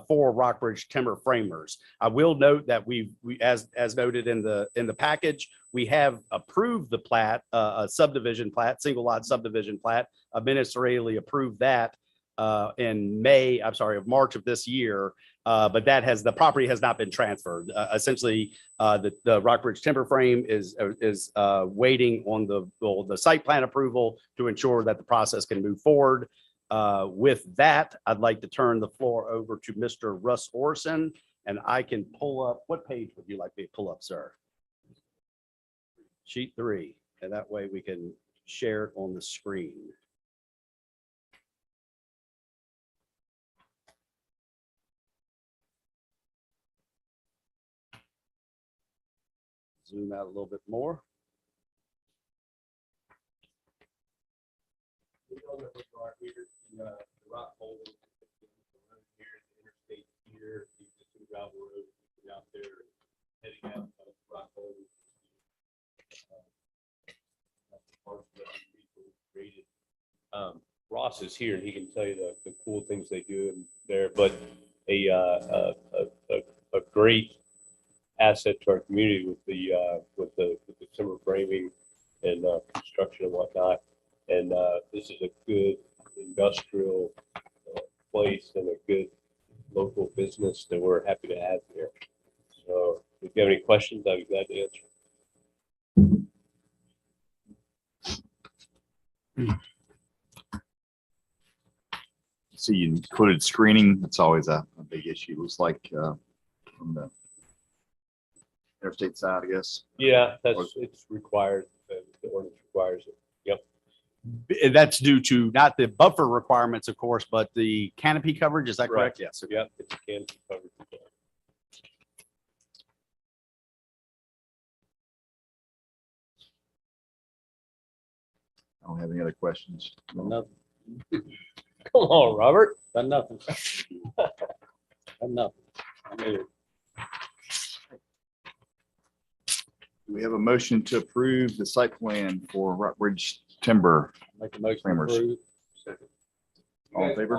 for Rockbridge Timber Framers. I will note that we as noted in the package, we have approved the plat, a subdivision plat, single lot subdivision plat, administratively approved that in March of this year. But the property has not been transferred. Essentially, the Rockbridge Timber Frame is waiting on the site plan approval to ensure that the process can move forward. With that, I'd like to turn the floor over to Mr. Russ Orson, and I can pull up, what page would you like me to pull up, sir? Sheet 3, and that way we can share it on the screen. Zoom out a little bit more. The Rock Holdings here, the interstate here, the existing gravel road out there, heading out of Rock Holdings. Ross is here and he can tell you the cool things they do in there, but a great asset to our community with the timber framing and construction and whatnot. And this is a good industrial place and a good local business that we're happy to have here. So if you have any questions, I'd be glad to answer. see you included screening. That's always a big issue. Looks like from the interstate side, I guess. Yeah, it's required. The ordinance requires it. Yep. That's due to not the buffer requirements, of course, but the canopy coverage. Is that correct? Yes. Okay. Yep. It's canopy covered. I don't have any other questions. Nothing. Come on, Robert. Done nothing. Done nothing. I made it. We have a motion to approve the site plan for Rockbridge Timber. Make a motion to Framers. approve. Second. All in You guys favor?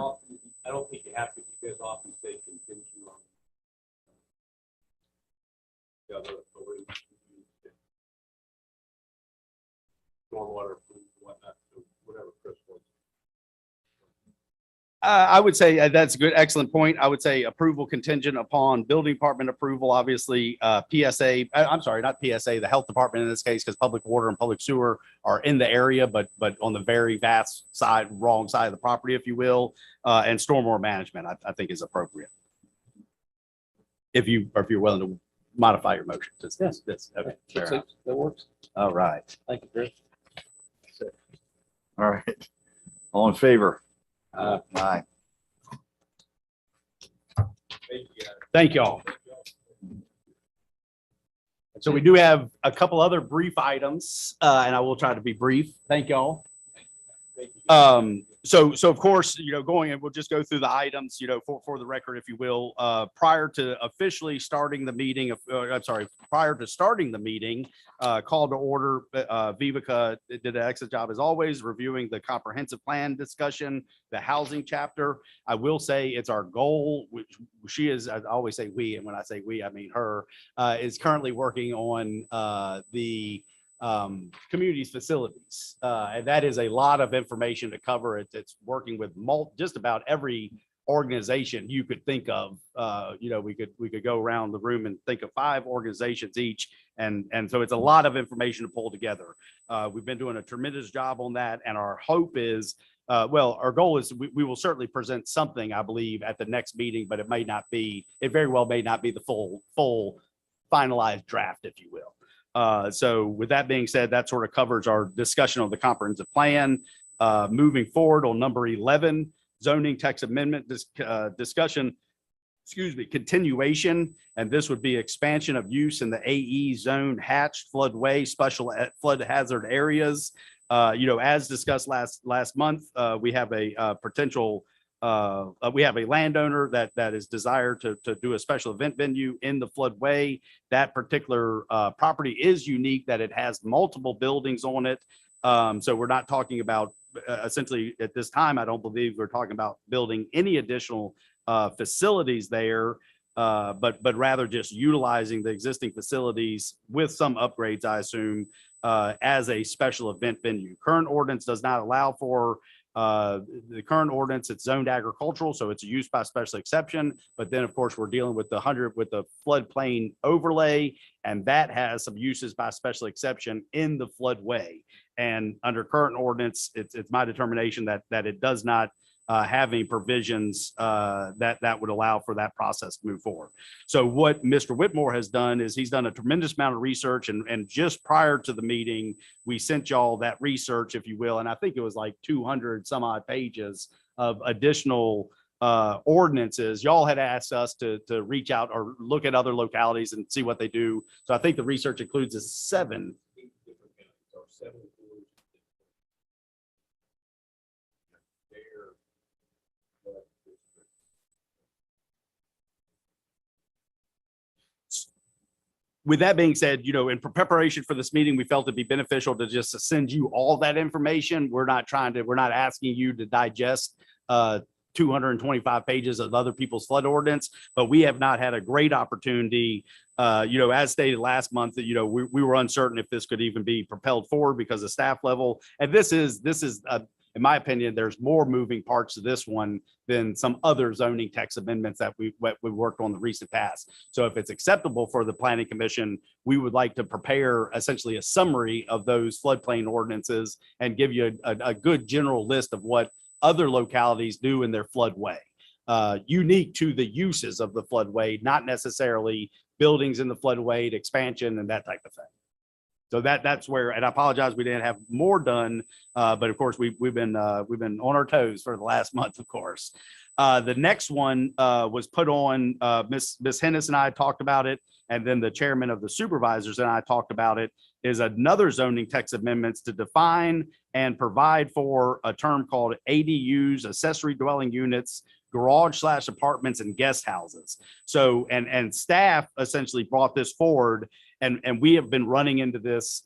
I don't think you have to. You guys often say contingent on the other authorities. Stormwater, whatnot, whatever Chris wants. I would say that's a good, excellent point. I would say approval contingent upon building department approval, obviously, PSA, I'm sorry, not PSA, the health department in this case, because public water and public sewer are in the area, but on the very vast side, wrong side of the property, if you will, and stormwater management, I think is appropriate. If you're willing to modify your motion. Okay, fair enough. That works. All right. Thank you, Chris. All right. All in favor? Uh, Aye. Thank y'all. So we do have a couple other brief items, and I will try to be brief. Thank y'all. So of course, going and we'll just go through the items, for the record, if you will, prior to officially starting the meeting prior to starting the meeting, call to order, Vivica did an excellent job as always, reviewing the comprehensive plan discussion, the housing chapter. I will say it's our goal, which she is, I always say we, and when I say we, I mean her, is currently working on, the communities facilities. And that is a lot of information to cover. It's working with just about every organization you could think of. We could go around the room and think of 5 organizations each. And so it's a lot of information to pull together. We've been doing a tremendous job on that. And our hope is, our goal is we will certainly present something, I believe, at the next meeting, but it very well may not be the full finalized draft, if you will. So with that being said, that sort of covers our discussion on the comprehensive plan. Moving forward on number 11, zoning text amendment discussion, continuation. And this would be expansion of use in the AE zone hatched floodway special flood hazard areas. As discussed last month, we have a potential we have a landowner that is desired to do a special event venue in the floodway. That particular property is unique that it has multiple buildings on it. So we're not talking about essentially at this time, I don't believe we're talking about building any additional facilities there, but rather just utilizing the existing facilities with some upgrades, I assume, as a special event venue. Current ordinance does not allow for the current ordinance. It's zoned agricultural, so it's a use by special exception. But then, of course, we're dealing with the floodplain overlay, and that has some uses by special exception in the floodway. And under current ordinance, it's my determination that it does not have any provisions that would allow for that process to move forward. So what Mr. Whitmore has done is he's done a tremendous amount of research, and just prior to the meeting, we sent y'all that research, if you will, and I think it was like 200 some odd pages of additional ordinances. Y'all had asked us to reach out or look at other localities and see what they do. So I think the research includes 7. With that being said, in preparation for this meeting, we felt it'd be beneficial to just send you all that information. We're not asking you to digest 225 pages of other people's flood ordinance, but we have not had a great opportunity, as stated last month, that, we were uncertain if this could even be propelled forward because of staff level. And this is in my opinion, there's more moving parts to this one than some other zoning text amendments that we worked on the recent past. So if it's acceptable for the Planning Commission, we would like to prepare essentially a summary of those floodplain ordinances and give you a good general list of what other localities do in their floodway, unique to the uses of the floodway, not necessarily buildings in the floodway, expansion and that type of thing. So that's where, and I apologize, we didn't have more done, but of course we've been on our toes for the last month, of course. The next one was put on, Miss Hennis and I talked about it, and then the chairman of the supervisors and I talked about it, is another zoning text amendments to define and provide for a term called ADUs, accessory dwelling units, garage/apartments, and guest houses. So, and staff essentially brought this forward, and we have been running into this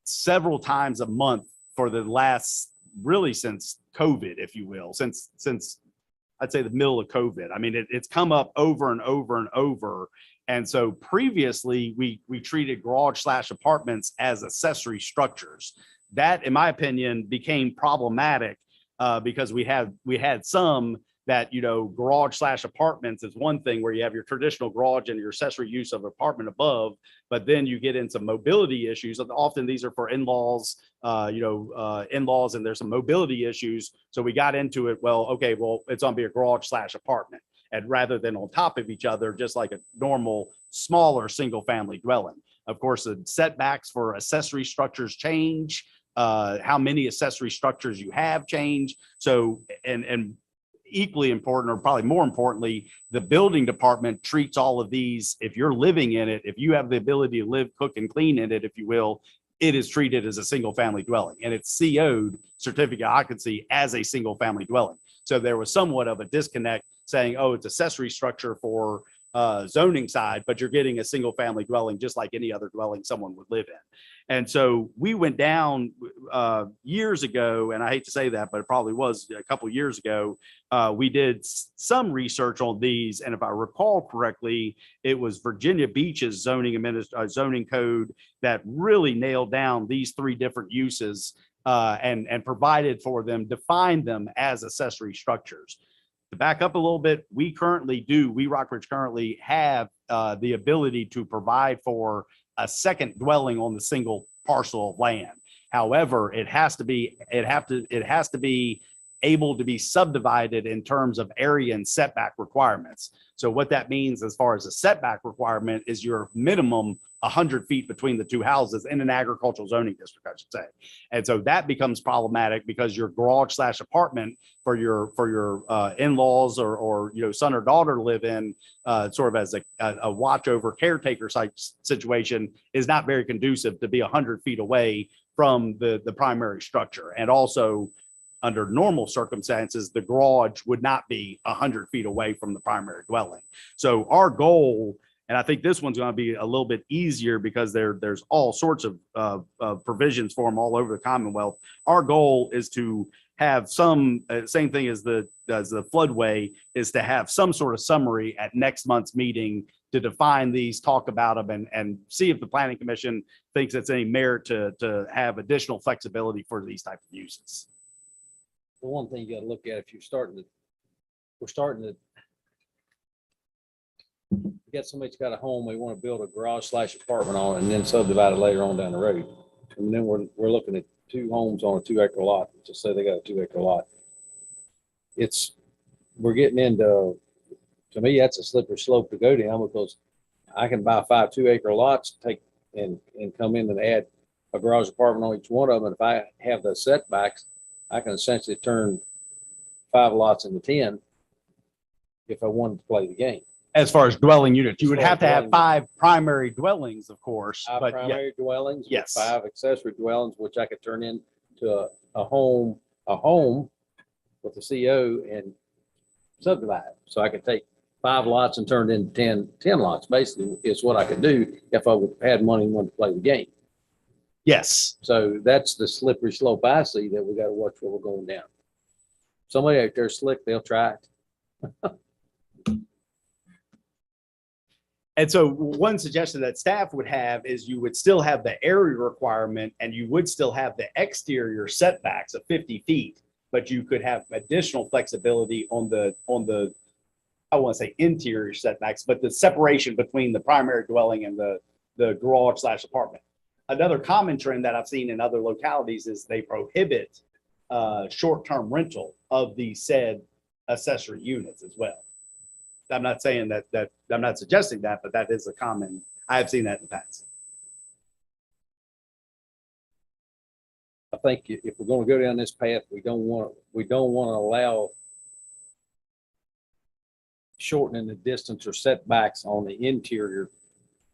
several times a month for the last, really since COVID, if you will, since I'd say the middle of COVID. I mean, it's come up over and over and over. And so previously we treated garage/apartments as accessory structures. That, in my opinion, became problematic because we had some that, you know, garage/apartments is one thing where you have your traditional garage and your accessory use of apartment above, but then you get into mobility issues. Often these are for in-laws, in-laws, and there's some mobility issues. So we got into it. Well, okay, well, it's gonna be a garage/apartment, and rather than on top of each other, just like a normal, smaller single-family dwelling. Of course, the setbacks for accessory structures change. How many accessory structures you have change. So, and equally important, or probably more importantly, the building department treats all of these, if you're living in it, if you have the ability to live, cook, and clean in it, if you will, it is treated as a single family dwelling, and it's CO'd, certificate of occupancy, as a single family dwelling. So there was somewhat of a disconnect saying, oh, it's accessory structure for zoning side, but you're getting a single family dwelling just like any other dwelling someone would live in. And so we went down years ago, and I hate to say that, but it probably was a couple of years ago. We did some research on these, and if I recall correctly, it was Virginia Beach's zoning code that really nailed down these three different uses and provided for them, defined them as accessory structures. To back up a little bit, we Rockbridge currently have the ability to provide for a second dwelling on the single parcel of land. However, it has to be able to be subdivided in terms of area and setback requirements. So what that means as far as a setback requirement is your minimum 100 feet between the two houses in an agricultural zoning district, I should say. And so that becomes problematic because your garage/apartment for your in-laws or son or daughter live in sort of as a watch over caretaker type situation is not very conducive to be 100 feet away from the primary structure. And also, under normal circumstances, the garage would not be 100 feet away from the primary dwelling. So our goal, and I think this one's going to be a little bit easier because there's all sorts of provisions for them all over the Commonwealth. Our goal is to have some, same thing as the floodway, is to have some sort of summary at next month's meeting to define these, talk about them, and see if the Planning Commission thinks it's any merit to have additional flexibility for these type of uses. The one thing you gotta look at, if you got somebody that's got a home, they want to build a garage/apartment on it and then subdivide it later on down the road. And then we're looking at two homes on a 2-acre lot. Just say they got a 2-acre lot. We're getting into, to me, that's a slippery slope to go down, because I can buy 5 2-acre lots, and come in and add a garage apartment on each one of them. And if I have the setbacks, I can essentially turn 5 lots into 10 if I wanted to play the game. As far as dwelling units, you would have to have 5 primary dwellings, of course. 5 primary dwellings, yes, with 5 accessory dwellings, which I could turn into a home with a CO and subdivide. So I could take 5 lots and turn it into 10 lots. Basically, is what I could do if I had money and wanted to play the game. Yes. So that's the slippery slope I see that we got to watch where we're going down. Somebody out there slick, they'll try it. And so one suggestion that staff would have is you would still have the area requirement, and you would still have the exterior setbacks of 50 feet, but you could have additional flexibility on the I want to say interior setbacks, but the separation between the primary dwelling and the garage/apartment. Another common trend that I've seen in other localities is they prohibit short-term rental of the said accessory units as well. I'm not saying that I'm not suggesting that, but that is a common, I have seen that in the past. I think if we're gonna go down this path, we don't want to allow shortening the distance or setbacks on the interior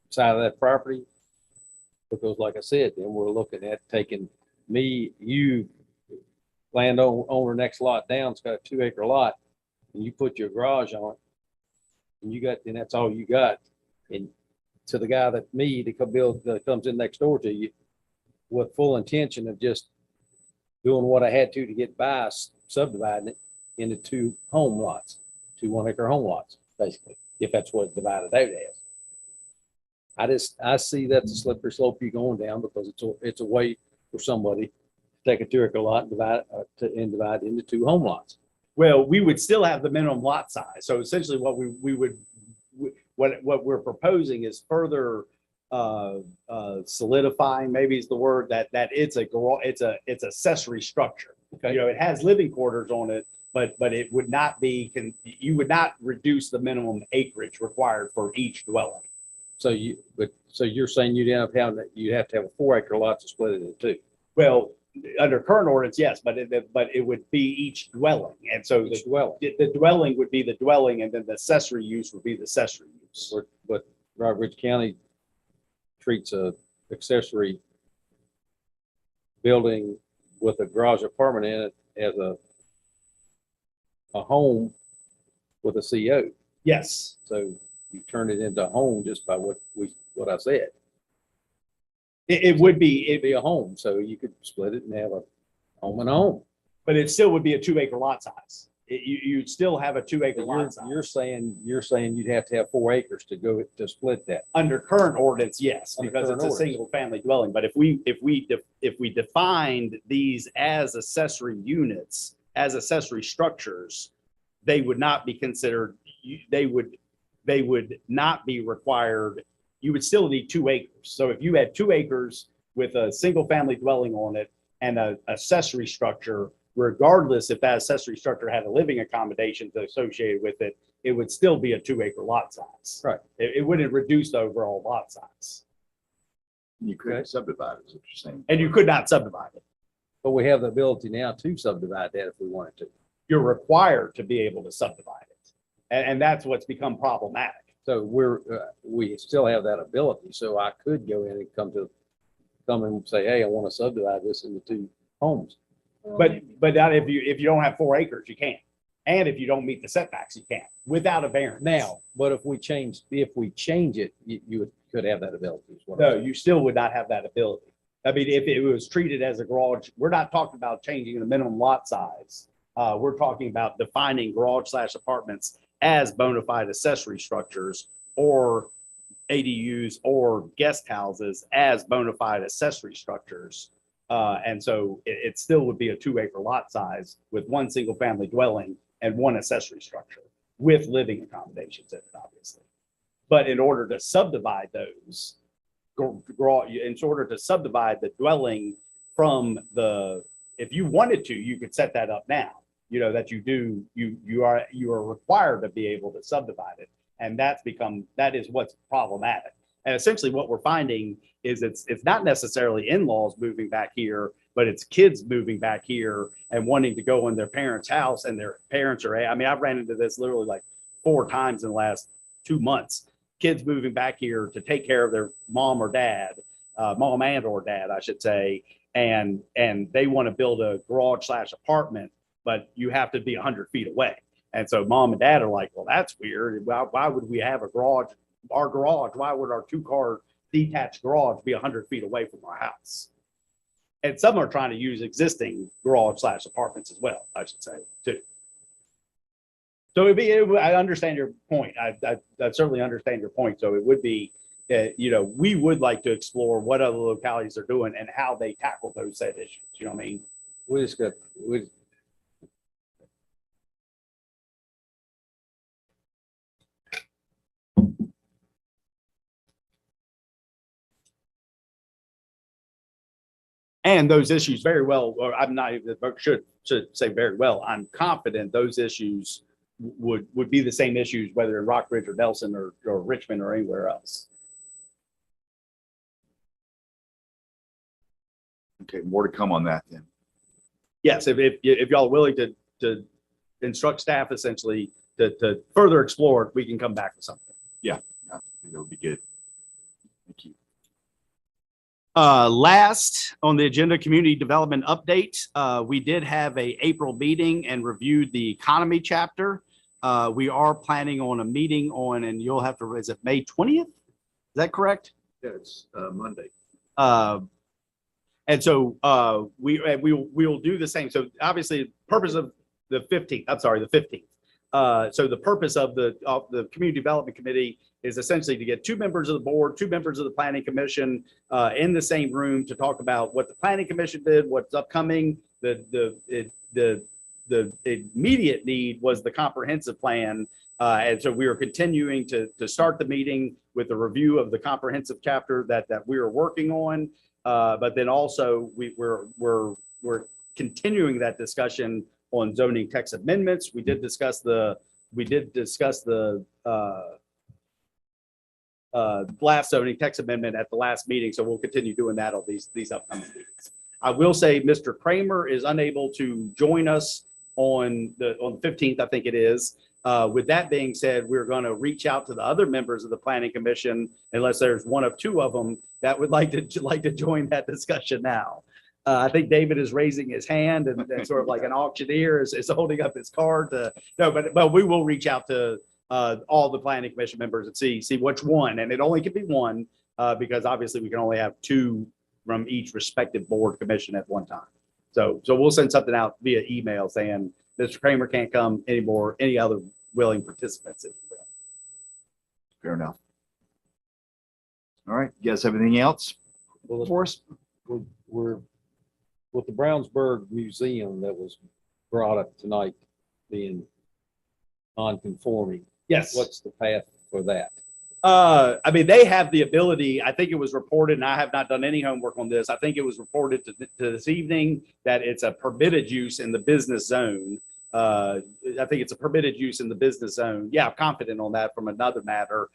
side of that property. Because like I said, then we're looking at taking you, landowner next lot down, it's got a 2-acre lot, and you put your garage on it, and that's all you got. And to the guy that comes in next door to you with full intention of just doing what I had to get by, subdividing it into 2 home lots, 2 1-acre home lots, basically, if that's what divided out as. I see that's a slippery slope you're going down, because it's a way for somebody to take a 2-acre lot and divide into 2 home lots. Well, we would still have the minimum lot size. So essentially what what we're proposing is further solidifying, maybe is the word, that it's accessory structure. Okay. You know, it has living quarters on it, but it would not be, you would not reduce the minimum acreage required for each dwelling. So you're saying you'd have to have a 4-acre lot to split it into 2. Well, under current ordinance, yes, but it would be each dwelling. And so The dwelling. the dwelling would be the dwelling, and then the accessory use would be the accessory use. But Rockbridge County treats a accessory building with a garage apartment in it as a home with a CO. Yes. So you turn it into a home just by what I said. It would be, It'd be a home, so you could split it and have a home and a home. but it still would be a 2-acre lot size. You'd still have a 2-acre lot size. You're saying you'd have to have 4 acres to split that. Under current ordinance, yes, Under because current it's a ordinance. single family dwelling. But if we defined these as accessory units, as accessory structures, they would not be considered, they would not be required. You would still need 2 acres. So if you had 2 acres with a single family dwelling on it and an accessory structure, regardless if that accessory structure had a living accommodations associated with it, it would still be a 2-acre lot size. Right. It wouldn't reduce the overall lot size. You couldn't subdivide it, is what you're saying. And you could not subdivide it. But we have the ability now to subdivide that if we wanted to. You're required to be able to subdivide it. And that's what's become problematic. So we still have that ability. So I could go in and come and say, hey, I want to subdivide this into 2 homes. But not if you don't have 4 acres, you can't. And if you don't meet the setbacks, you can't without a variance. Now, but if we change it, you could have that ability as well. No, you still would not have that ability. I mean, if it was treated as a garage, we're not talking about changing the minimum lot size. We're talking about defining garage/apartments as bona fide accessory structures, or ADUs or guest houses as bona fide accessory structures. And so it still would be a 2-acre lot size with 1 single family dwelling and 1 accessory structure with living accommodations in it, obviously. But in order to subdivide those, in order to subdivide the dwelling from if you wanted to, you could set that up now. You know, that you are required to be able to subdivide it. And that is what's problematic. And essentially what we're finding is it's not necessarily in-laws moving back here, but it's kids moving back here and wanting to go in their parents' house, and their parents I mean, I've ran into this literally like 4 times in the last 2 months. Kids moving back here to take care of their mom and or dad, I should say. And they want to build a garage/apartment, but you have to be 100 feet away. And so mom and dad are like, well, that's weird. Why would we have a garage? Our garage, why would our 2-car detached garage be 100 feet away from our house? And some are trying to use existing garage/apartments as well, I should say, too. So I understand your point. I certainly understand your point. So it would be, we would like to explore what other localities are doing and how they tackle those said issues. You know what I mean? We And those issues very well, or I'm not even, should say very well, I'm confident those issues would be the same issues, whether in Rockbridge or Nelson or Richmond or anywhere else. Okay, more to come on that then. Yes, if y'all are willing to instruct staff essentially to further explore it, we can come back with something. I think that would be good. Thank you. Last on the agenda, community development update. We did have a April meeting and reviewed the economy chapter. We are planning on a meeting on, and you'll have to, is it May 20th? Is that correct? Yeah, it's Monday. And so we will do the same. So obviously, purpose of the 15th. I'm sorry, the 15th. So the purpose of the Community Development Committee is essentially to get 2 members of the board, 2 members of the Planning Commission in the same room to talk about what the Planning Commission did, what's upcoming. The immediate need was the comprehensive plan. And so we are continuing to start the meeting with a review of the comprehensive chapter that we are working on. But then also we're continuing that discussion on zoning text amendments. We did discuss the last zoning text amendment at the last meeting, so we'll continue doing that on these upcoming meetings. I will say Mr. Kramer is unable to join us on the 15th, I think it is. With that being said, we're going to reach out to the other members of the Planning Commission, unless there's one of 2 of them that would like to join that discussion now. I think David is raising his hand and sort of like an auctioneer is holding up his card. But we will reach out to all the Planning Commission members and see which one, and it only can be one because obviously we can only have 2 from each respective board commission at one time. So we'll send something out via email saying Mr. Kramer can't come anymore. Any other willing participants, if you will. Fair enough. All right, you guys have anything else Well, for us? we're with the Brownsburg Museum that was brought up tonight being non-conforming. Yes. What's the path for that? I mean, they have the ability, I think it was reported, and I have not done any homework on this. I think it was reported to this evening that it's a permitted use in the business zone. I think it's a permitted use in the business zone. Yeah, I'm confident on that from another matter.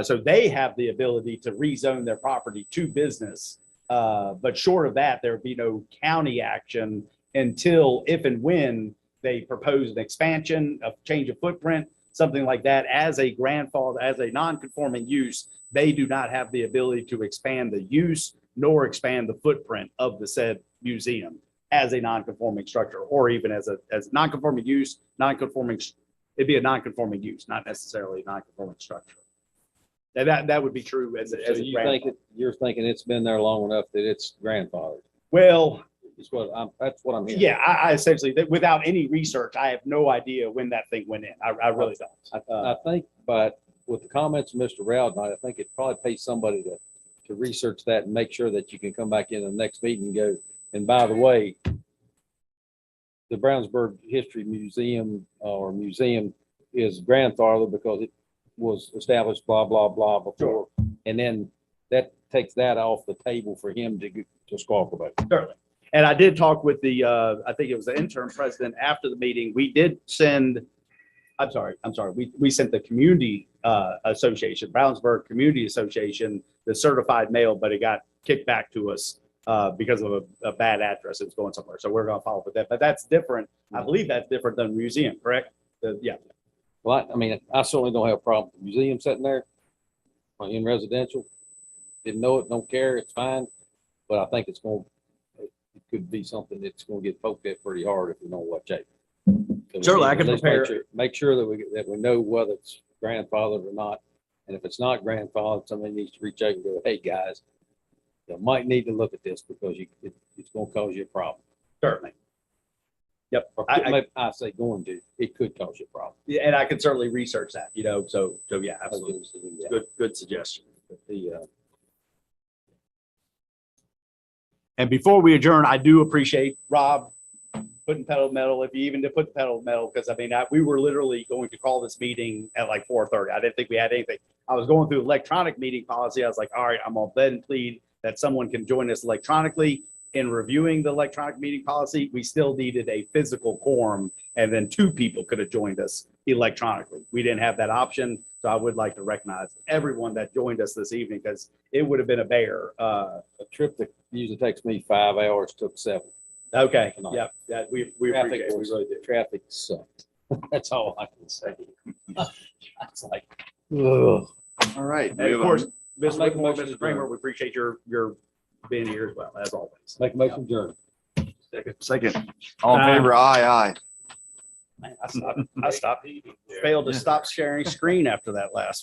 So they have the ability to rezone their property to business. But short of that, there would be no county action until if and when they propose an expansion, a change of footprint, something like that. As a grandfather, as a non-conforming use, they do not have the ability to expand the use nor expand the footprint of the said museum as a non-conforming structure, or even as non-conforming use, it'd be a non-conforming use, not necessarily a non-conforming structure. And that would be true as So a you're thinking it's been there long enough that it's grandfathered. well, that's what I'm hearing. yeah, I essentially, without any research, I have no idea when that thing went in. I really don't. I think, but with the comments of Mr. Rowd, I think it probably pays somebody to research that and make sure that you can come back in the next meeting and go, and by the way, the Brownsburg History Museum or museum is grandfathered because it was established blah, blah, blah before. And then that takes that off the table for him to squawk about. Certainly. And I did talk with I think it was the interim president after the meeting. We did send, I'm sorry. We sent the community association, Brownsburg Community Association, the certified mail, but it got kicked back to us because of a bad address. It was going somewhere. So we're going to follow up with that. But that's different. I believe that's different than museum, correct? Yeah. Well, I mean, I certainly don't have a problem with the museum sitting there in residential. Didn't know it, don't care, it's fine. But I think it could be something that's going to get poked at pretty hard if we don't watch out. Certainly, I can At least prepare. Make sure that we know whether it's grandfathered or not. And if it's not grandfathered, somebody needs to reach out and go, hey, guys, you might need to look at this because it's going to cause you a problem. Certainly. Yep. I say going to, it could cause you a problem. Yeah, and I could certainly research that, so yeah, absolutely. Good suggestion. And before we adjourn, I do appreciate Rob putting pedal to the metal, if you even did put the pedal to the metal, because I mean, we were literally going to call this meeting at like 4:30. I didn't think we had anything. I was going through electronic meeting policy. I was like, all right, I'm gonna beg and plead that someone can join us electronically. in reviewing the electronic meeting policy, we still needed a physical quorum, and then 2 people could have joined us electronically. We didn't have that option, so I would like to recognize everyone that joined us this evening, because it would have been a bear. A trip that usually takes me 5 hours took 7. Okay, Tonight. yeah, yeah, we Traffic appreciate it. We was, really do. traffic sucked. That's all I can say. It's like, ugh. All right. And of course, Ms. Make a Whitmore, motion to Mr. Kramer, adjourn. we appreciate your being here as well, as always. Make a motion adjourn. Second. All in favor? Aye, aye. Man, I stopped, failed to stop sharing screen after that last